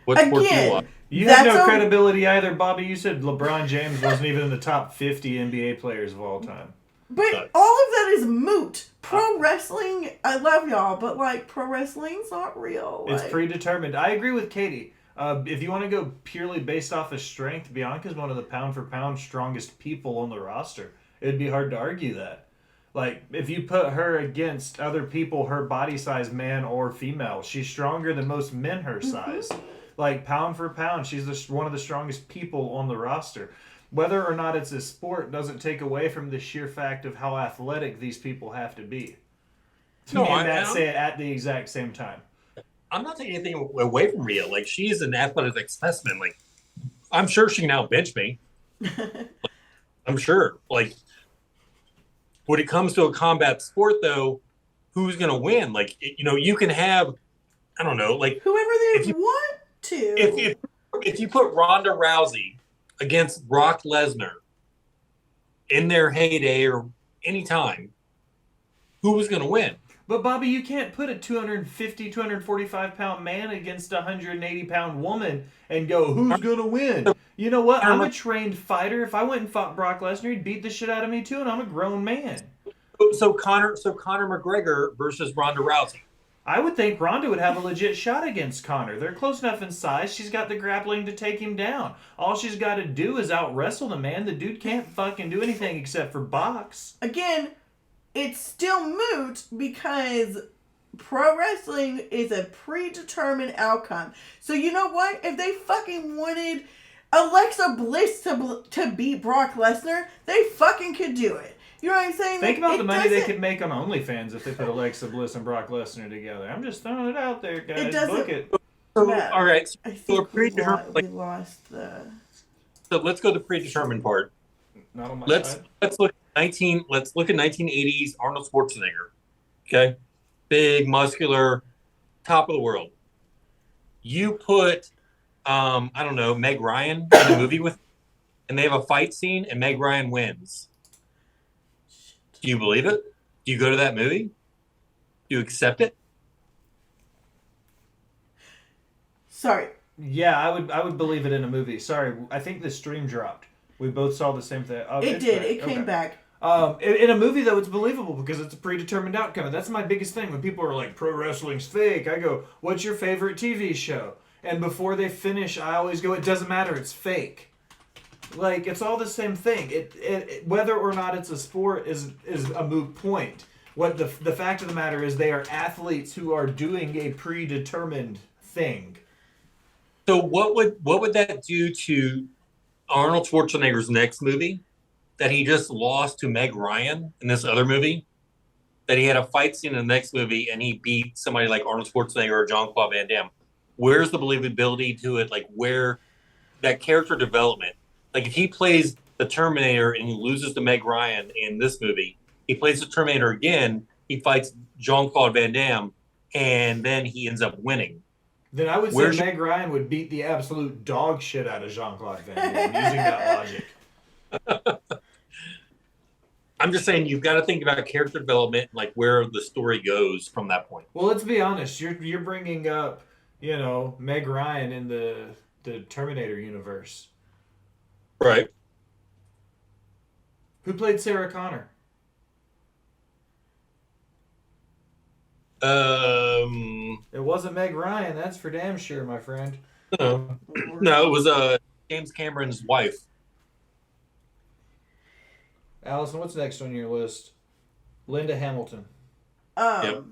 What sport do you watch? You have no credibility either, Bobby. You said LeBron James wasn't even in the top 50 NBA players of all time. But all of that is moot. Pro wrestling, I love y'all, but like pro wrestling's not real. It's predetermined. I agree with Katie. If you want to go purely based off of strength, Bianca's one of the pound for pound strongest people on the roster. It'd be hard to argue that. Like, if you put her against other people her body size, man or female, she's stronger than most men her size. Like, pound for pound, she's one of the strongest people on the roster. Whether or not it's a sport doesn't take away from the sheer fact of how athletic these people have to be. Me and Matt say it at the exact same time. I'm not taking anything away from Rhea. Like, she's an athletic specimen. Like, I'm sure she can outbench me. I'm sure. Like, when it comes to a combat sport, though, who's going to win? Like, you can have, I don't know, like whoever they want to. If you put Ronda Rousey against Brock Lesnar in their heyday or any time, who was going to win? But, Bobby, you can't put a 250, 245-pound man against a 180-pound woman and go, who's going to win? You know what? I'm a trained fighter. If I went and fought Brock Lesnar, he'd beat the shit out of me, too, and I'm a grown man. So Conor McGregor versus Ronda Rousey. I would think Ronda would have a legit shot against Conor. They're close enough in size. She's got the grappling to take him down. All she's got to do is out-wrestle the man. The dude can't fucking do anything except for box. Again, it's still moot because pro wrestling is a predetermined outcome. So you know what? If they fucking wanted Alexa Bliss to beat Brock Lesnar, they fucking could do it. You know what I'm saying? Think about the money they could make on OnlyFans if they put Alexa Bliss and Brock Lesnar together. I'm just throwing it out there, guys. It doesn't. Book it. Matt, all right. I think we lost the. So let's go to the predetermined part. Not on my side. Let's look at 1980s Arnold Schwarzenegger. Okay, big, muscular, top of the world. You put, I don't know, Meg Ryan in the movie with, and they have a fight scene, and Meg Ryan wins. Do you believe it? Do you go to that movie? Do you accept it? Sorry. Yeah, I would believe it in a movie. Sorry, I think the stream dropped. We both saw the same thing. Oh, it did. It came back. In a movie, though, it's believable because it's a predetermined outcome. And that's my biggest thing. When people are like, pro wrestling's fake, I go, what's your favorite TV show? And before they finish, I always go, it doesn't matter, it's fake. Like, it's all the same thing. It whether or not it's a sport is a moot point. What the fact of the matter is they are athletes who are doing a predetermined thing. So what would that do to Arnold Schwarzenegger's next movie that he just lost to Meg Ryan in this other movie? That he had a fight scene in the next movie and he beat somebody like Arnold Schwarzenegger or Jean-Claude Van Damme. Where's the believability to it? Like, where that character development? Like, if he plays the Terminator and he loses to Meg Ryan in this movie, he plays the Terminator again, he fights Jean-Claude Van Damme, and then he ends up winning. Then I would say Meg Ryan would beat the absolute dog shit out of Jean-Claude Van Damme using that logic. I'm just saying you've got to think about character development, like where the story goes from that point. Well, let's be honest. You're bringing up, Meg Ryan in the Terminator universe. Right. Who played Sarah Connor? It wasn't Meg Ryan, that's for damn sure, my friend. No, it was James Cameron's wife. Allison, what's next on your list? Linda Hamilton. Yep.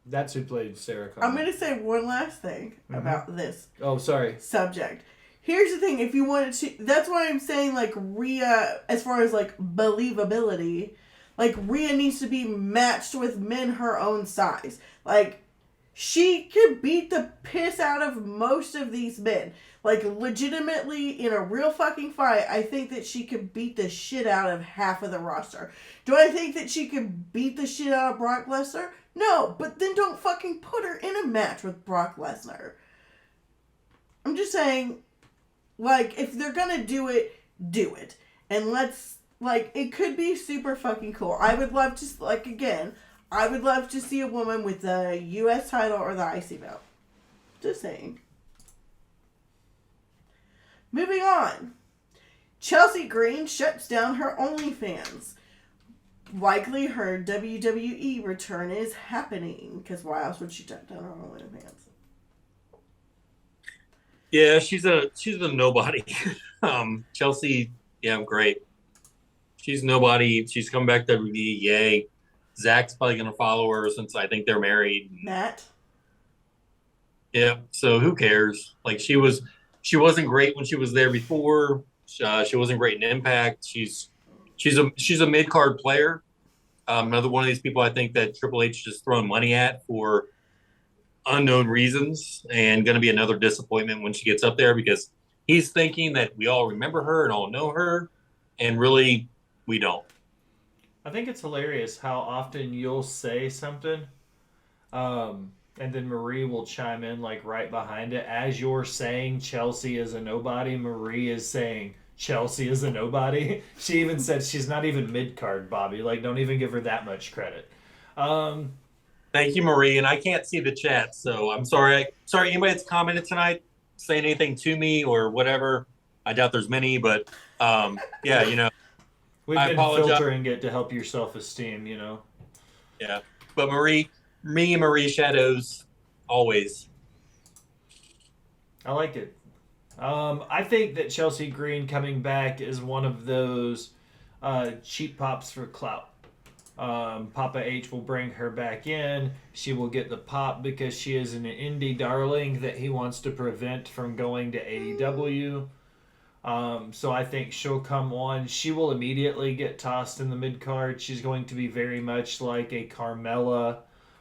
That's who played Sarah Connor. I'm going to say one last thing about this. Oh, sorry. Subject. Here's the thing. If you wanted to... That's why I'm saying, like, Rhea, as far as, like, believability, like, Rhea needs to be matched with men her own size. Like, She could beat the piss out of most of these men. Like, legitimately, in a real fucking fight, I think that she could beat the shit out of half of the roster. Do I think that she could beat the shit out of Brock Lesnar? No, but then don't fucking put her in a match with Brock Lesnar. I'm just saying, like, if they're gonna do it, do it. And let's, like, it could be super fucking cool. I would love to, like, again, I would love to see a woman with the U.S. title or the IC belt. Just saying. Moving on. Chelsea Green shuts down her OnlyFans. Likely her WWE return is happening. Because why else would she shut down her OnlyFans? Yeah, she's a nobody. Chelsea, yeah, great. She's nobody. She's come back to WWE. Yay. Zach's probably gonna follow her since I think they're married. Matt. Yeah. So who cares? Like she wasn't great when she was there before. She wasn't great in Impact. She's a mid card player. Another one of these people I think that Triple H is just throwing money at for unknown reasons, and going to be another disappointment when she gets up there because he's thinking that we all remember her and all know her, and really we don't. I think it's hilarious how often you'll say something, and then Marie will chime in like right behind it. As you're saying Chelsea is a nobody, Marie is saying Chelsea is a nobody. She even said she's not even mid-card, Bobby. Like, don't even give her that much credit. Thank you, Marie. And I can't see the chat, so I'm sorry. Sorry, anybody that's commented tonight, saying anything to me or whatever. I doubt there's many, but yeah, you know. We've been filtering it to help your self-esteem, you know. Yeah, but me and Marie Shadows, always. I like it. I think that Chelsea Green coming back is one of those cheap pops for clout. Papa H will bring her back in. She will get the pop because she is an indie darling that he wants to prevent from going to AEW. So I think she'll come on. She will immediately get tossed in the mid-card. She's going to be very much like a Carmella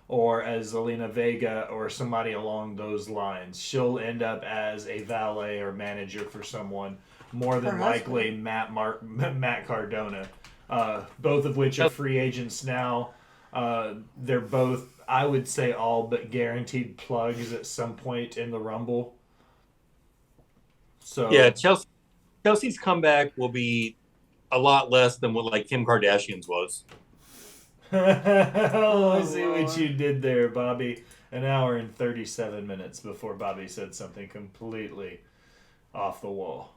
or as Zelina Vega or somebody along those lines. She'll end up as a valet or manager for someone, more than likely Matt Cardona, both of which are free agents now. They're both, I would say, all but guaranteed plugs at some point in the Rumble. So yeah, Chelsea's comeback will be a lot less than what like Kim Kardashian's was. I see what you did there, Bobby. An hour and 37 minutes before Bobby said something completely off the wall.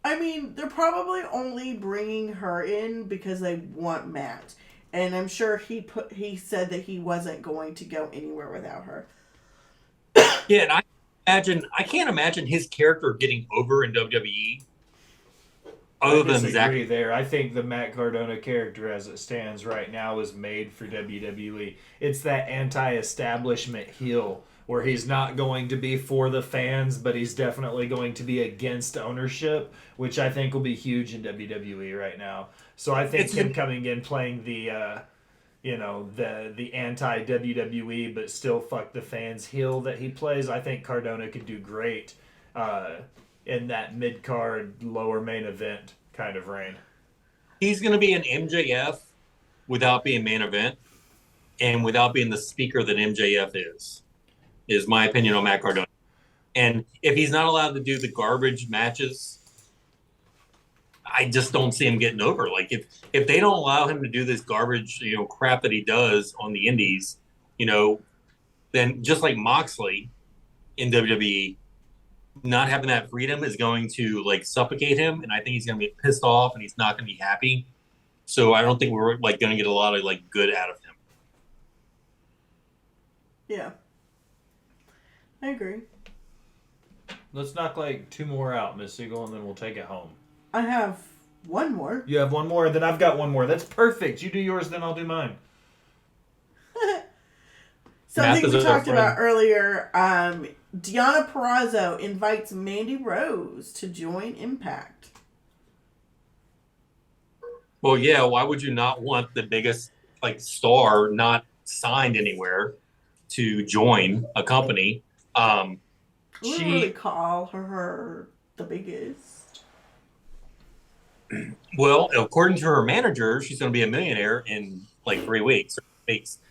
I mean, they're probably only bringing her in because they want Matt. And I'm sure he said that he wasn't going to go anywhere without her. Yeah, and I can't imagine his character getting over in WWE. I disagree there. I think the Matt Cardona character as it stands right now is made for WWE. It's that anti-establishment heel where he's not going to be for the fans, but he's definitely going to be against ownership, which I think will be huge in WWE right now. So I think him coming in playing the the anti-WWE but still fuck the fans heel that he plays, I think Cardona could do great in that mid-card, lower main event kind of reign. He's going to be an MJF without being main event and without being the speaker that MJF is my opinion on Matt Cardona. And if he's not allowed to do the garbage matches, I just don't see him getting over. Like if they don't allow him to do this garbage, crap that he does on the indies, then just like Moxley in WWE, not having that freedom is going to like suffocate him, and I think he's going to be pissed off and he's not going to be happy. So I don't think we're like going to get a lot of like good out of him. Yeah, I agree. Let's knock like two more out, Miss Siegel, and then we'll take it home. I have one more. You have one more, then I've got one more. That's perfect. You do yours, then I'll do mine. Something we talked about earlier. Deonna Purrazzo invites Mandy Rose to join Impact. Well, yeah. Why would you not want the biggest like star not signed anywhere to join a company. I wouldn't really call her the biggest. Well, according to her manager, she's going to be a millionaire in like 3 weeks.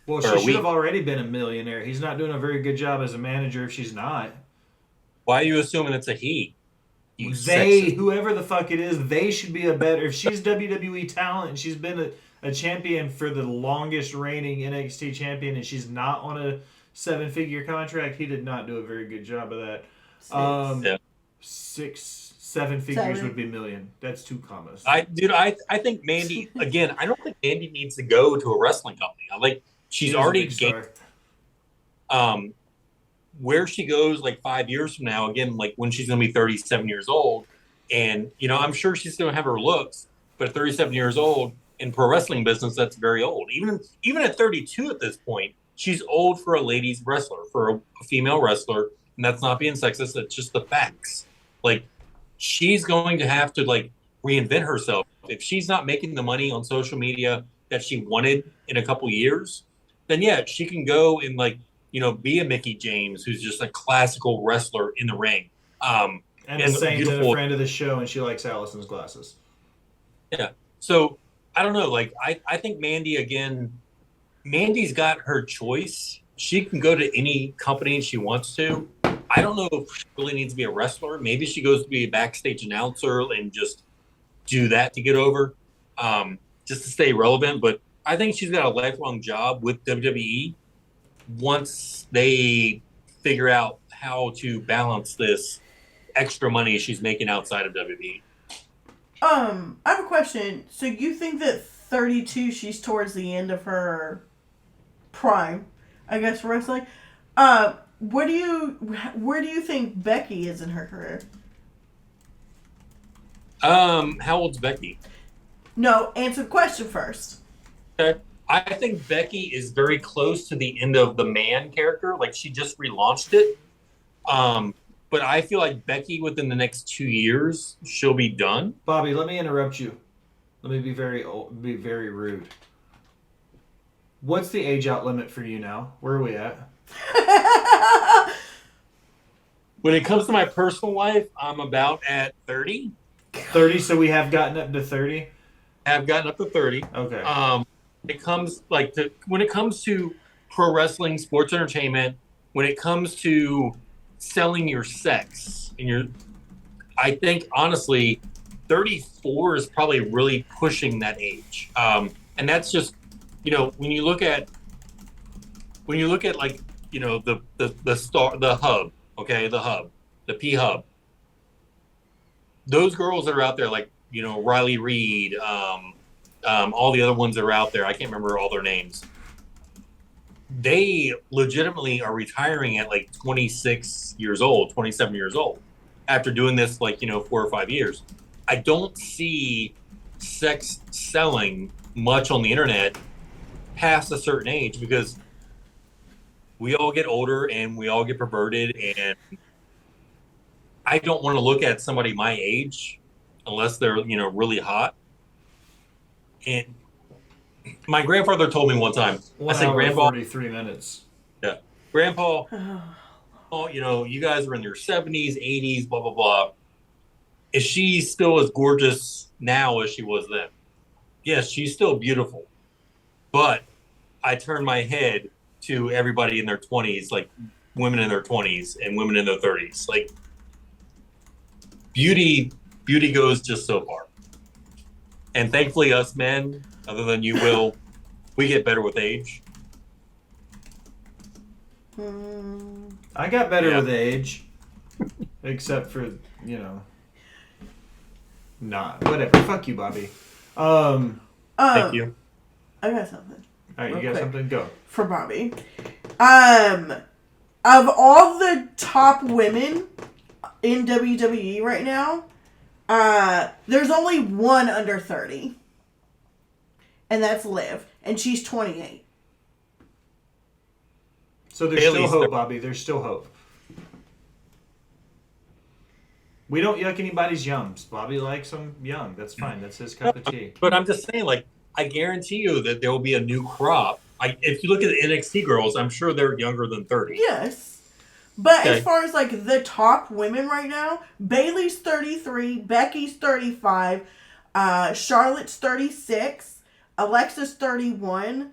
Well, she should have already been a millionaire. He's not doing a very good job as a manager if she's not. Why are you assuming it's a he? Whoever the fuck it is, they should be a better. If she's WWE talent and she's been a champion for the longest reigning NXT champion and she's not on a 7-figure contract, he did not do a very good job of that. 7 figures would be million. That's 2 commas. I think Mandy, again, I don't think Mandy needs to go to a wrestling company. She's already gained, where she goes like 5 years from now, again, like when she's going to be 37 years old. And, I'm sure she's going to have her looks, but at 37 years old in pro wrestling business, that's very old. Even at 32 at this point, she's old for a ladies wrestler, for a female wrestler. And that's not being sexist. It's just the facts. She's going to have to reinvent herself. If she's not making the money on social media that she wanted in a couple years, then yeah, she can go and be a Mickey James, who's just a classical wrestler in the ring. And a Saint and a friend of the show, and she likes Allison's glasses. Yeah. So I don't know. I think Mandy's got her choice. She can go to any company she wants to. I don't know if she really needs to be a wrestler. Maybe she goes to be a backstage announcer and just do that to get over, just to stay relevant. But I think she's got a lifelong job with WWE once they figure out how to balance this extra money she's making outside of WWE. I have a question. So you think that 32, she's towards the end of her prime, I guess, for wrestling? Where do you think Becky is in her career? How old's Becky? No, answer the question first. Okay. I think Becky is very close to the end of the Man character. She just relaunched it. But I feel like Becky within the next 2 years, she'll be done. Bobby, let me interrupt you. Let me be very rude. What's the age out limit for you now? Where are we at? When it comes to my personal life, I'm about at 30. 30, so we have gotten up to 30? Have gotten up to 30. Okay. When it comes to pro wrestling, sports entertainment, when it comes to selling your sex, I think honestly, 34 is probably really pushing that age. And that's just, when you look at the hub, okay, the P hub, those girls that are out there, Riley Reid, all the other ones that are out there, I can't remember all their names. They legitimately are retiring at 26 years old, 27 years old after doing this 4 or 5 years. I don't see sex selling much on the internet past a certain age because we all get older and we all get perverted, and I don't want to look at somebody my age unless they're, really hot. And my grandfather told me one time, I said, Grandpa, 43 minutes. Yeah. Grandpa, you guys are in your 70s, 80s, blah, blah, blah. Is she still as gorgeous now as she was then? Yes, she's still beautiful. But I turn my head to everybody in their 20s, women in their 20s and women in their 30s. Beauty goes just so far. And thankfully us men, other than you, Will, we get better with age. I got better with age. Except for, not. Whatever. Fuck you, Bobby. Thank you. I got something. All right, you got something? Go. For Bobby. Of all the top women in WWE right now, there's only one under 30. And that's Liv. And she's 28. So there's still hope, Bobby. There's still hope. We don't yuck anybody's yums. Bobby likes them young. That's fine. That's his cup of tea. But I'm just saying, I guarantee you that there will be a new crop If you look at the NXT girls, I'm sure they're younger than 30. Yes. But Okay. as far as like the top women right now, Bailey's 33, Becky's 35, Charlotte's 36, Alexa's 31.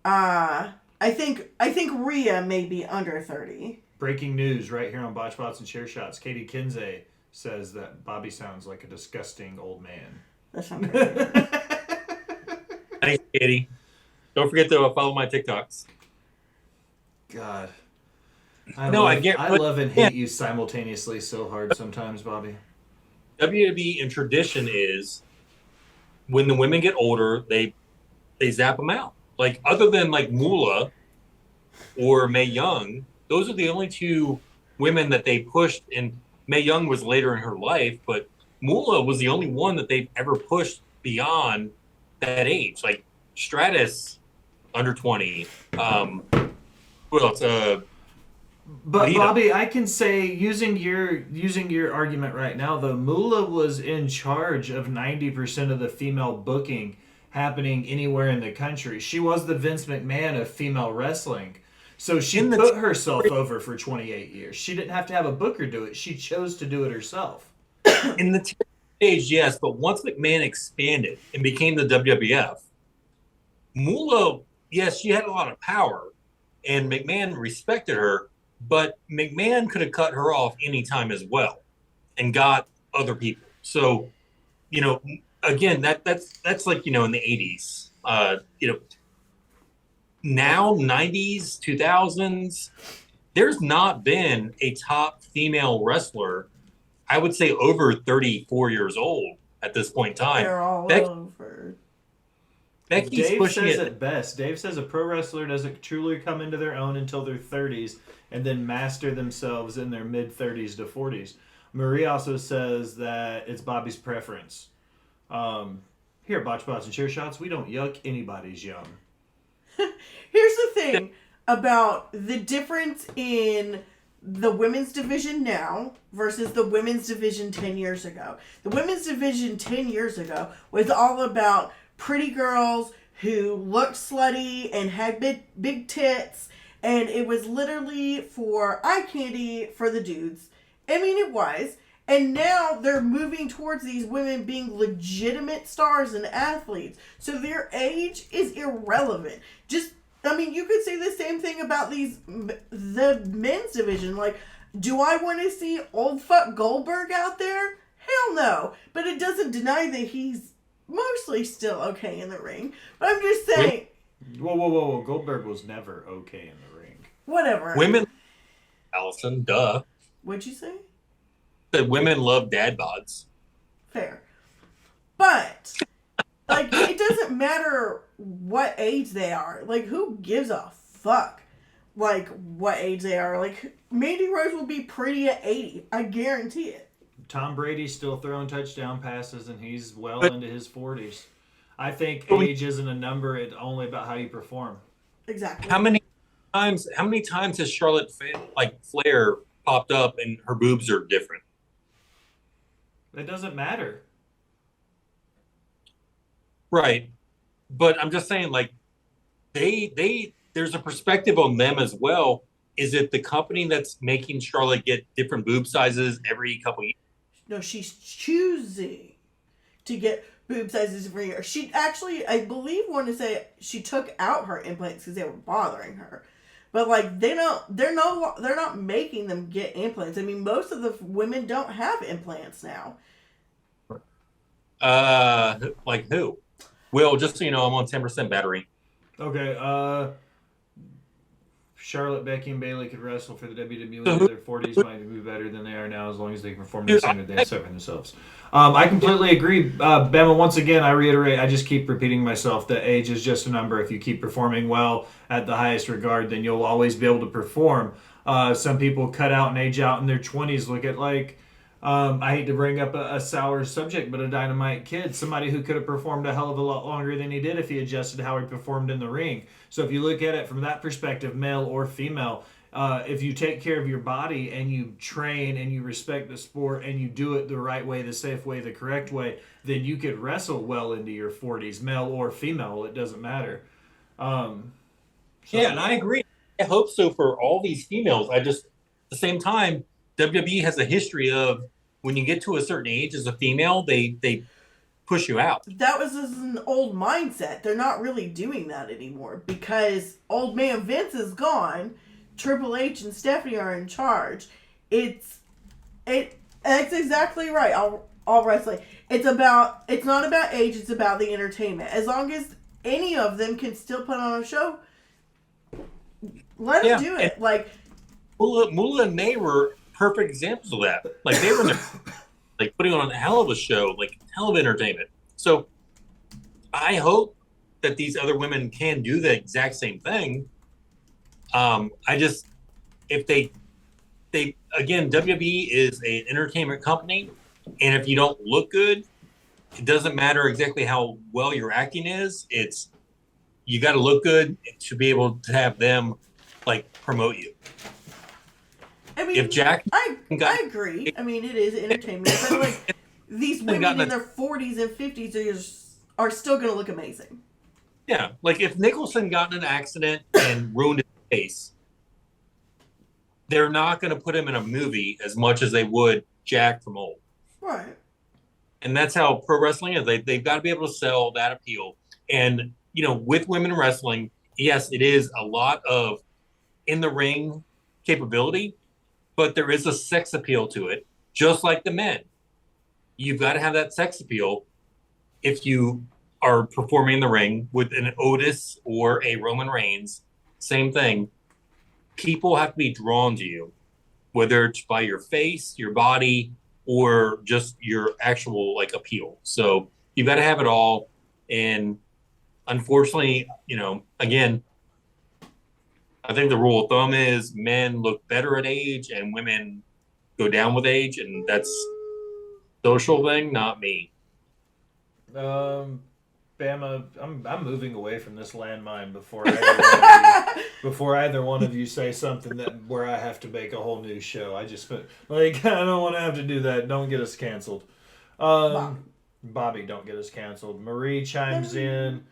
I think Rhea may be under 30. Breaking news right here on Botched Spots and Chair Shots. Katie Kinsey says that Bobby sounds like a disgusting old man. That's not very Thanks, Katie. Don't forget to follow my TikToks. God. I love and hate you simultaneously so hard sometimes, Bobby. WWE and tradition is when the women get older, they zap them out. Like, other than like Moolah or Mae Young, those are the only two women that they pushed. And Mae Young was later in her life, but Moolah was the only one that they've ever pushed beyond that age. Like Stratus, under 20. Who else? But Lita. Bobby, I can say using your argument right now, though, Moolah was in charge of 90% of the female booking happening anywhere in the country. She was the Vince McMahon of female wrestling. So she put herself over for 28 years. She didn't have to have a booker do it. She chose to do it herself. In the stage, yes, but once McMahon expanded and became the WWF, Moolah, yes, she had a lot of power, and McMahon respected her, but McMahon could have cut her off anytime as well and got other people. So, again, that's like, in the 80s. Now, 90s, 2000s, there's not been a top female wrestler, I would say, over 34 years old at this point in time. They're all over. Becky's Dave pushing says it. it best. Dave says a pro wrestler doesn't truly come into their own until their 30s and then master themselves in their mid-30s to 40s. Marie also says that it's Bobby's preference. Here at Botch Bots and Chair Shots, we don't yuck anybody's yum. Here's the thing about the difference in the women's division now versus the women's division 10 years ago. The women's division 10 years ago was all about pretty girls who looked slutty and had big tits, and it was literally for eye candy for the dudes. I mean, it was. And now they're moving towards these women being legitimate stars and athletes. So their age is irrelevant. You could say the same thing about the men's division. Like, do I want to see old fuck Goldberg out there? Hell no. But it doesn't deny that he's mostly still okay in the ring. But I'm just saying. Whoa. Goldberg was never okay in the ring. Whatever. Women, Allison, duh. What'd you say? That women love dad bods. Fair. But, it doesn't matter what age they are. Like, who gives a fuck, what age they are? Like, Mandy Rose will be pretty at 80. I guarantee it. Tom Brady's still throwing touchdown passes, and he's into his 40s. I think age isn't a number. It's only about how you perform. Exactly. How many times has Charlotte Flair popped up and her boobs are different? It doesn't matter. Right. But I'm just saying, there's a perspective on them as well. Is it the company that's making Charlotte get different boob sizes every couple years? No, she's choosing to get boob sizes every year. She actually, I believe, wanted to say she took out her implants because they were bothering her. But they're not making them get implants. I mean, most of the women don't have implants now. Like who? Will, just so you know, I'm on 10% battery. Okay, Charlotte, Becky, and Bailey could wrestle for the WWE in their 40s. Might be better than they are now as long as they can perform the same as they serve themselves. I completely agree. Bama, once again, I reiterate, I just keep repeating myself that age is just a number. If you keep performing well at the highest regard, then you'll always be able to perform. Some people cut out and age out in their 20s. Look at I hate to bring up a sour subject, but a Dynamite Kid, somebody who could have performed a hell of a lot longer than he did if he adjusted how he performed in the ring. So if you look at it from that perspective, male or female, if you take care of your body and you train and you respect the sport and you do it the right way, the safe way, the correct way, then you could wrestle well into your 40s, male or female. It doesn't matter. So, Yeah, and I agree. I hope so for all these females. At the same time, WWE has a history of when you get to a certain age as a female, they push you out. That was just an old mindset. They're not really doing that anymore because old man Vince is gone. Triple H and Stephanie are in charge. That's exactly right. All wrestling. It's not about age, it's about the entertainment. As long as any of them can still put on a show, let them do it. Like Moolah and May were perfect examples of that. Like they were like putting on a hell of a show, like hell of entertainment. So I hope that these other women can do the exact same thing. If they again, WWE is an entertainment company, and if you don't look good, it doesn't matter exactly how well your acting is. You got to look good to be able to have them like promote you. I mean, if Jack, I agree. I mean, it is entertainment, but like these women in their 40s and 50s are still going to look amazing. Yeah, like if Nicholson got in an accident and ruined his face, they're not going to put him in a movie as much as they would Jack from old. Right. And that's how pro wrestling is. They've got to be able to sell that appeal. And, with women wrestling, yes, it is a lot of in the ring capability, but there is a sex appeal to it, just like the men. You've got to have that sex appeal if you are performing in the ring with an Otis or a Roman Reigns. Same thing. People have to be drawn to you, whether it's by your face, your body, or just your actual appeal. So you've got to have it all. And unfortunately, again, I think the rule of thumb is men look better at age and women go down with age, and that's social thing, not me. Bama, I'm moving away from this landmine before either one of you say something where I have to make a whole new show. I don't want to have to do that. Don't get us canceled. Bobby, don't get us canceled. Marie chimes in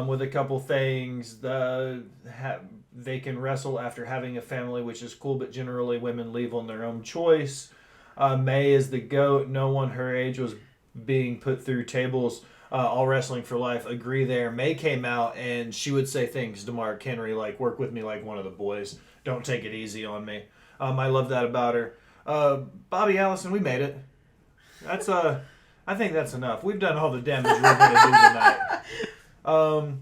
with a couple things. They can wrestle after having a family, which is cool, but generally women leave on their own choice. May is the GOAT. No one her age was being put through tables. All Wrestling for Life. Agree there. May came out and she would say things to Mark Henry like, work with me like one of the boys. Don't take it easy on me. I love that about her. Bobby, Allison, we made it. That's I think that's enough. We've done all the damage we're going to do tonight.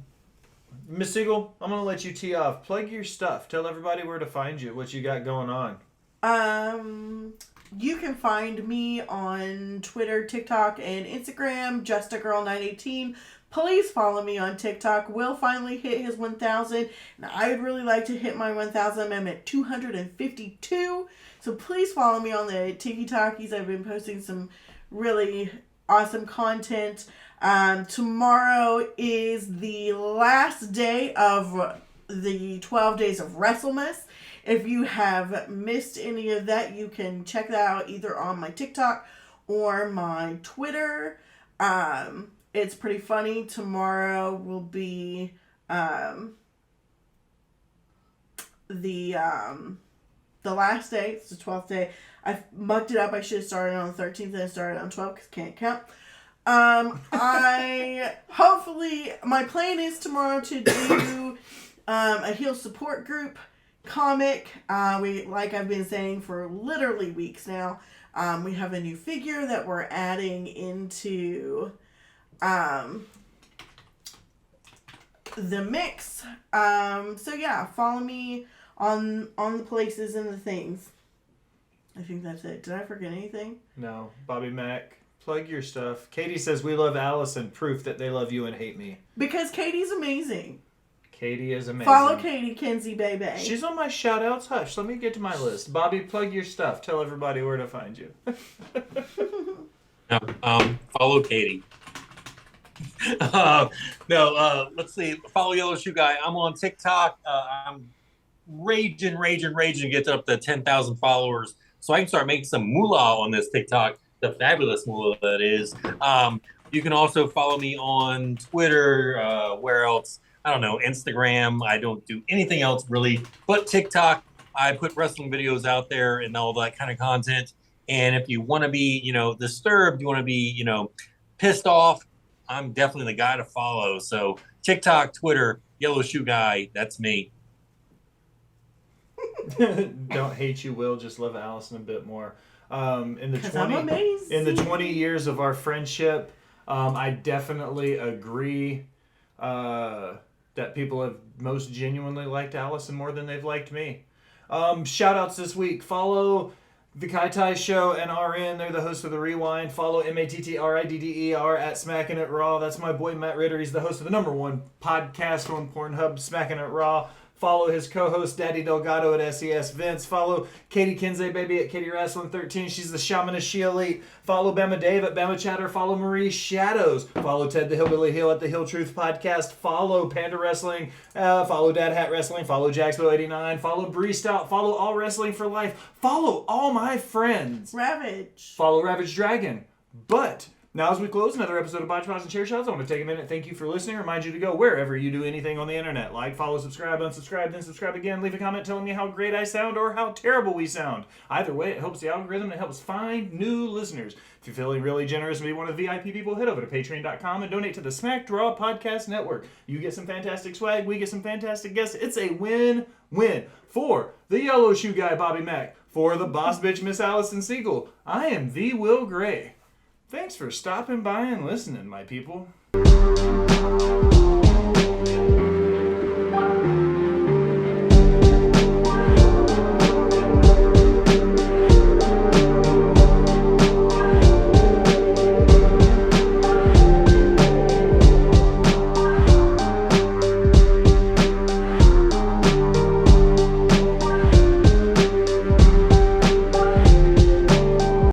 Miss Siegel, I'm going to let you tee off. Plug your stuff. Tell everybody where to find you, what you got going on. You can find me on Twitter, TikTok, and Instagram, JustAGirl918. Please follow me on TikTok. Will finally hit his 1,000. And I'd really like to hit my 1,000. I'm at 252. So please follow me on the TikTokies. I've been posting some really awesome content. Tomorrow is the last day of the 12 days of WrestleMass. If you have missed any of that, you can check that out either on my TikTok or my Twitter. It's pretty funny. Tomorrow will be the last day. It's the 12th day. I mucked it up. I should have started on the 13th and I started on 12th because can't count. Hopefully, my plan is tomorrow to do a heel support group comic. Like I've been saying for literally weeks now, we have a new figure that we're adding into the mix. So yeah, follow me on the places and the things. I think that's it. Did I forget anything? No. Bobby Mack, plug your stuff. Katie says we love Allison. Proof that they love you and hate me. Because Katie's amazing. Katie is amazing. Follow Katie Kinsey, baby. She's on my shout-outs. Hush, let me get to my list. Bobby, plug your stuff. Tell everybody where to find you. Follow Katie. Let's see. Follow Yellow Shoe Guy. I'm on TikTok. I'm raging to get up to 10,000 followers so I can start making some moolah on this TikTok. The fabulous moolah that is. You can also follow me on Twitter. Where else? I don't know, Instagram. I don't do anything else really but TikTok. I put wrestling videos out there and all that kind of content. And if you want to be, disturbed, you want to be, pissed off, I'm definitely the guy to follow. So TikTok, Twitter, Yellow Shoe Guy, that's me. Don't hate you, Will. Just love Allison a bit more. In the 20 years of our friendship, I definitely agree that people have most genuinely liked Allison more than they've liked me. Shout outs this week. Follow The Kai Tai Show and RN. They're the host of The Rewind. Follow MATTRIDDER at Smacking It Raw. That's my boy Matt Ritter. He's the host of the #1 podcast on Pornhub, Smacking It Raw. Follow his co-host Daddy Delgado at SES Vince. Follow Katie Kinsey Baby at Katie Wrestling 13. She's the Shamanist She Elite. Follow BamaDave at Bama Chatter. Follow Marie Shadows. Follow Ted the Hillbilly Hill at the Hill Truth Podcast. Follow Panda Wrestling. Follow Dad Hat Wrestling. Follow Jacksonville 89. Follow Bree Stout. Follow All Wrestling for Life. Follow all my friends. Ravage. Follow Ravage Dragon. But now, as we close another episode of Botched and Chair Shots, I want to take a minute. Thank you for listening. Remind you to go wherever you do anything on the internet. Like, follow, subscribe, unsubscribe, then subscribe again. Leave a comment telling me how great I sound or how terrible we sound. Either way, it helps the algorithm and it helps find new listeners. If you're feeling really generous and be one of the VIP people, head over to patreon.com and donate to the Smack Draw Podcast Network. You get some fantastic swag. We get some fantastic guests. It's a win-win for the Yellow Shoe Guy, Bobby Mack. For the boss bitch, Miss Allison Siegel. I am the Will Gray. Thanks for stopping by and listening, my people.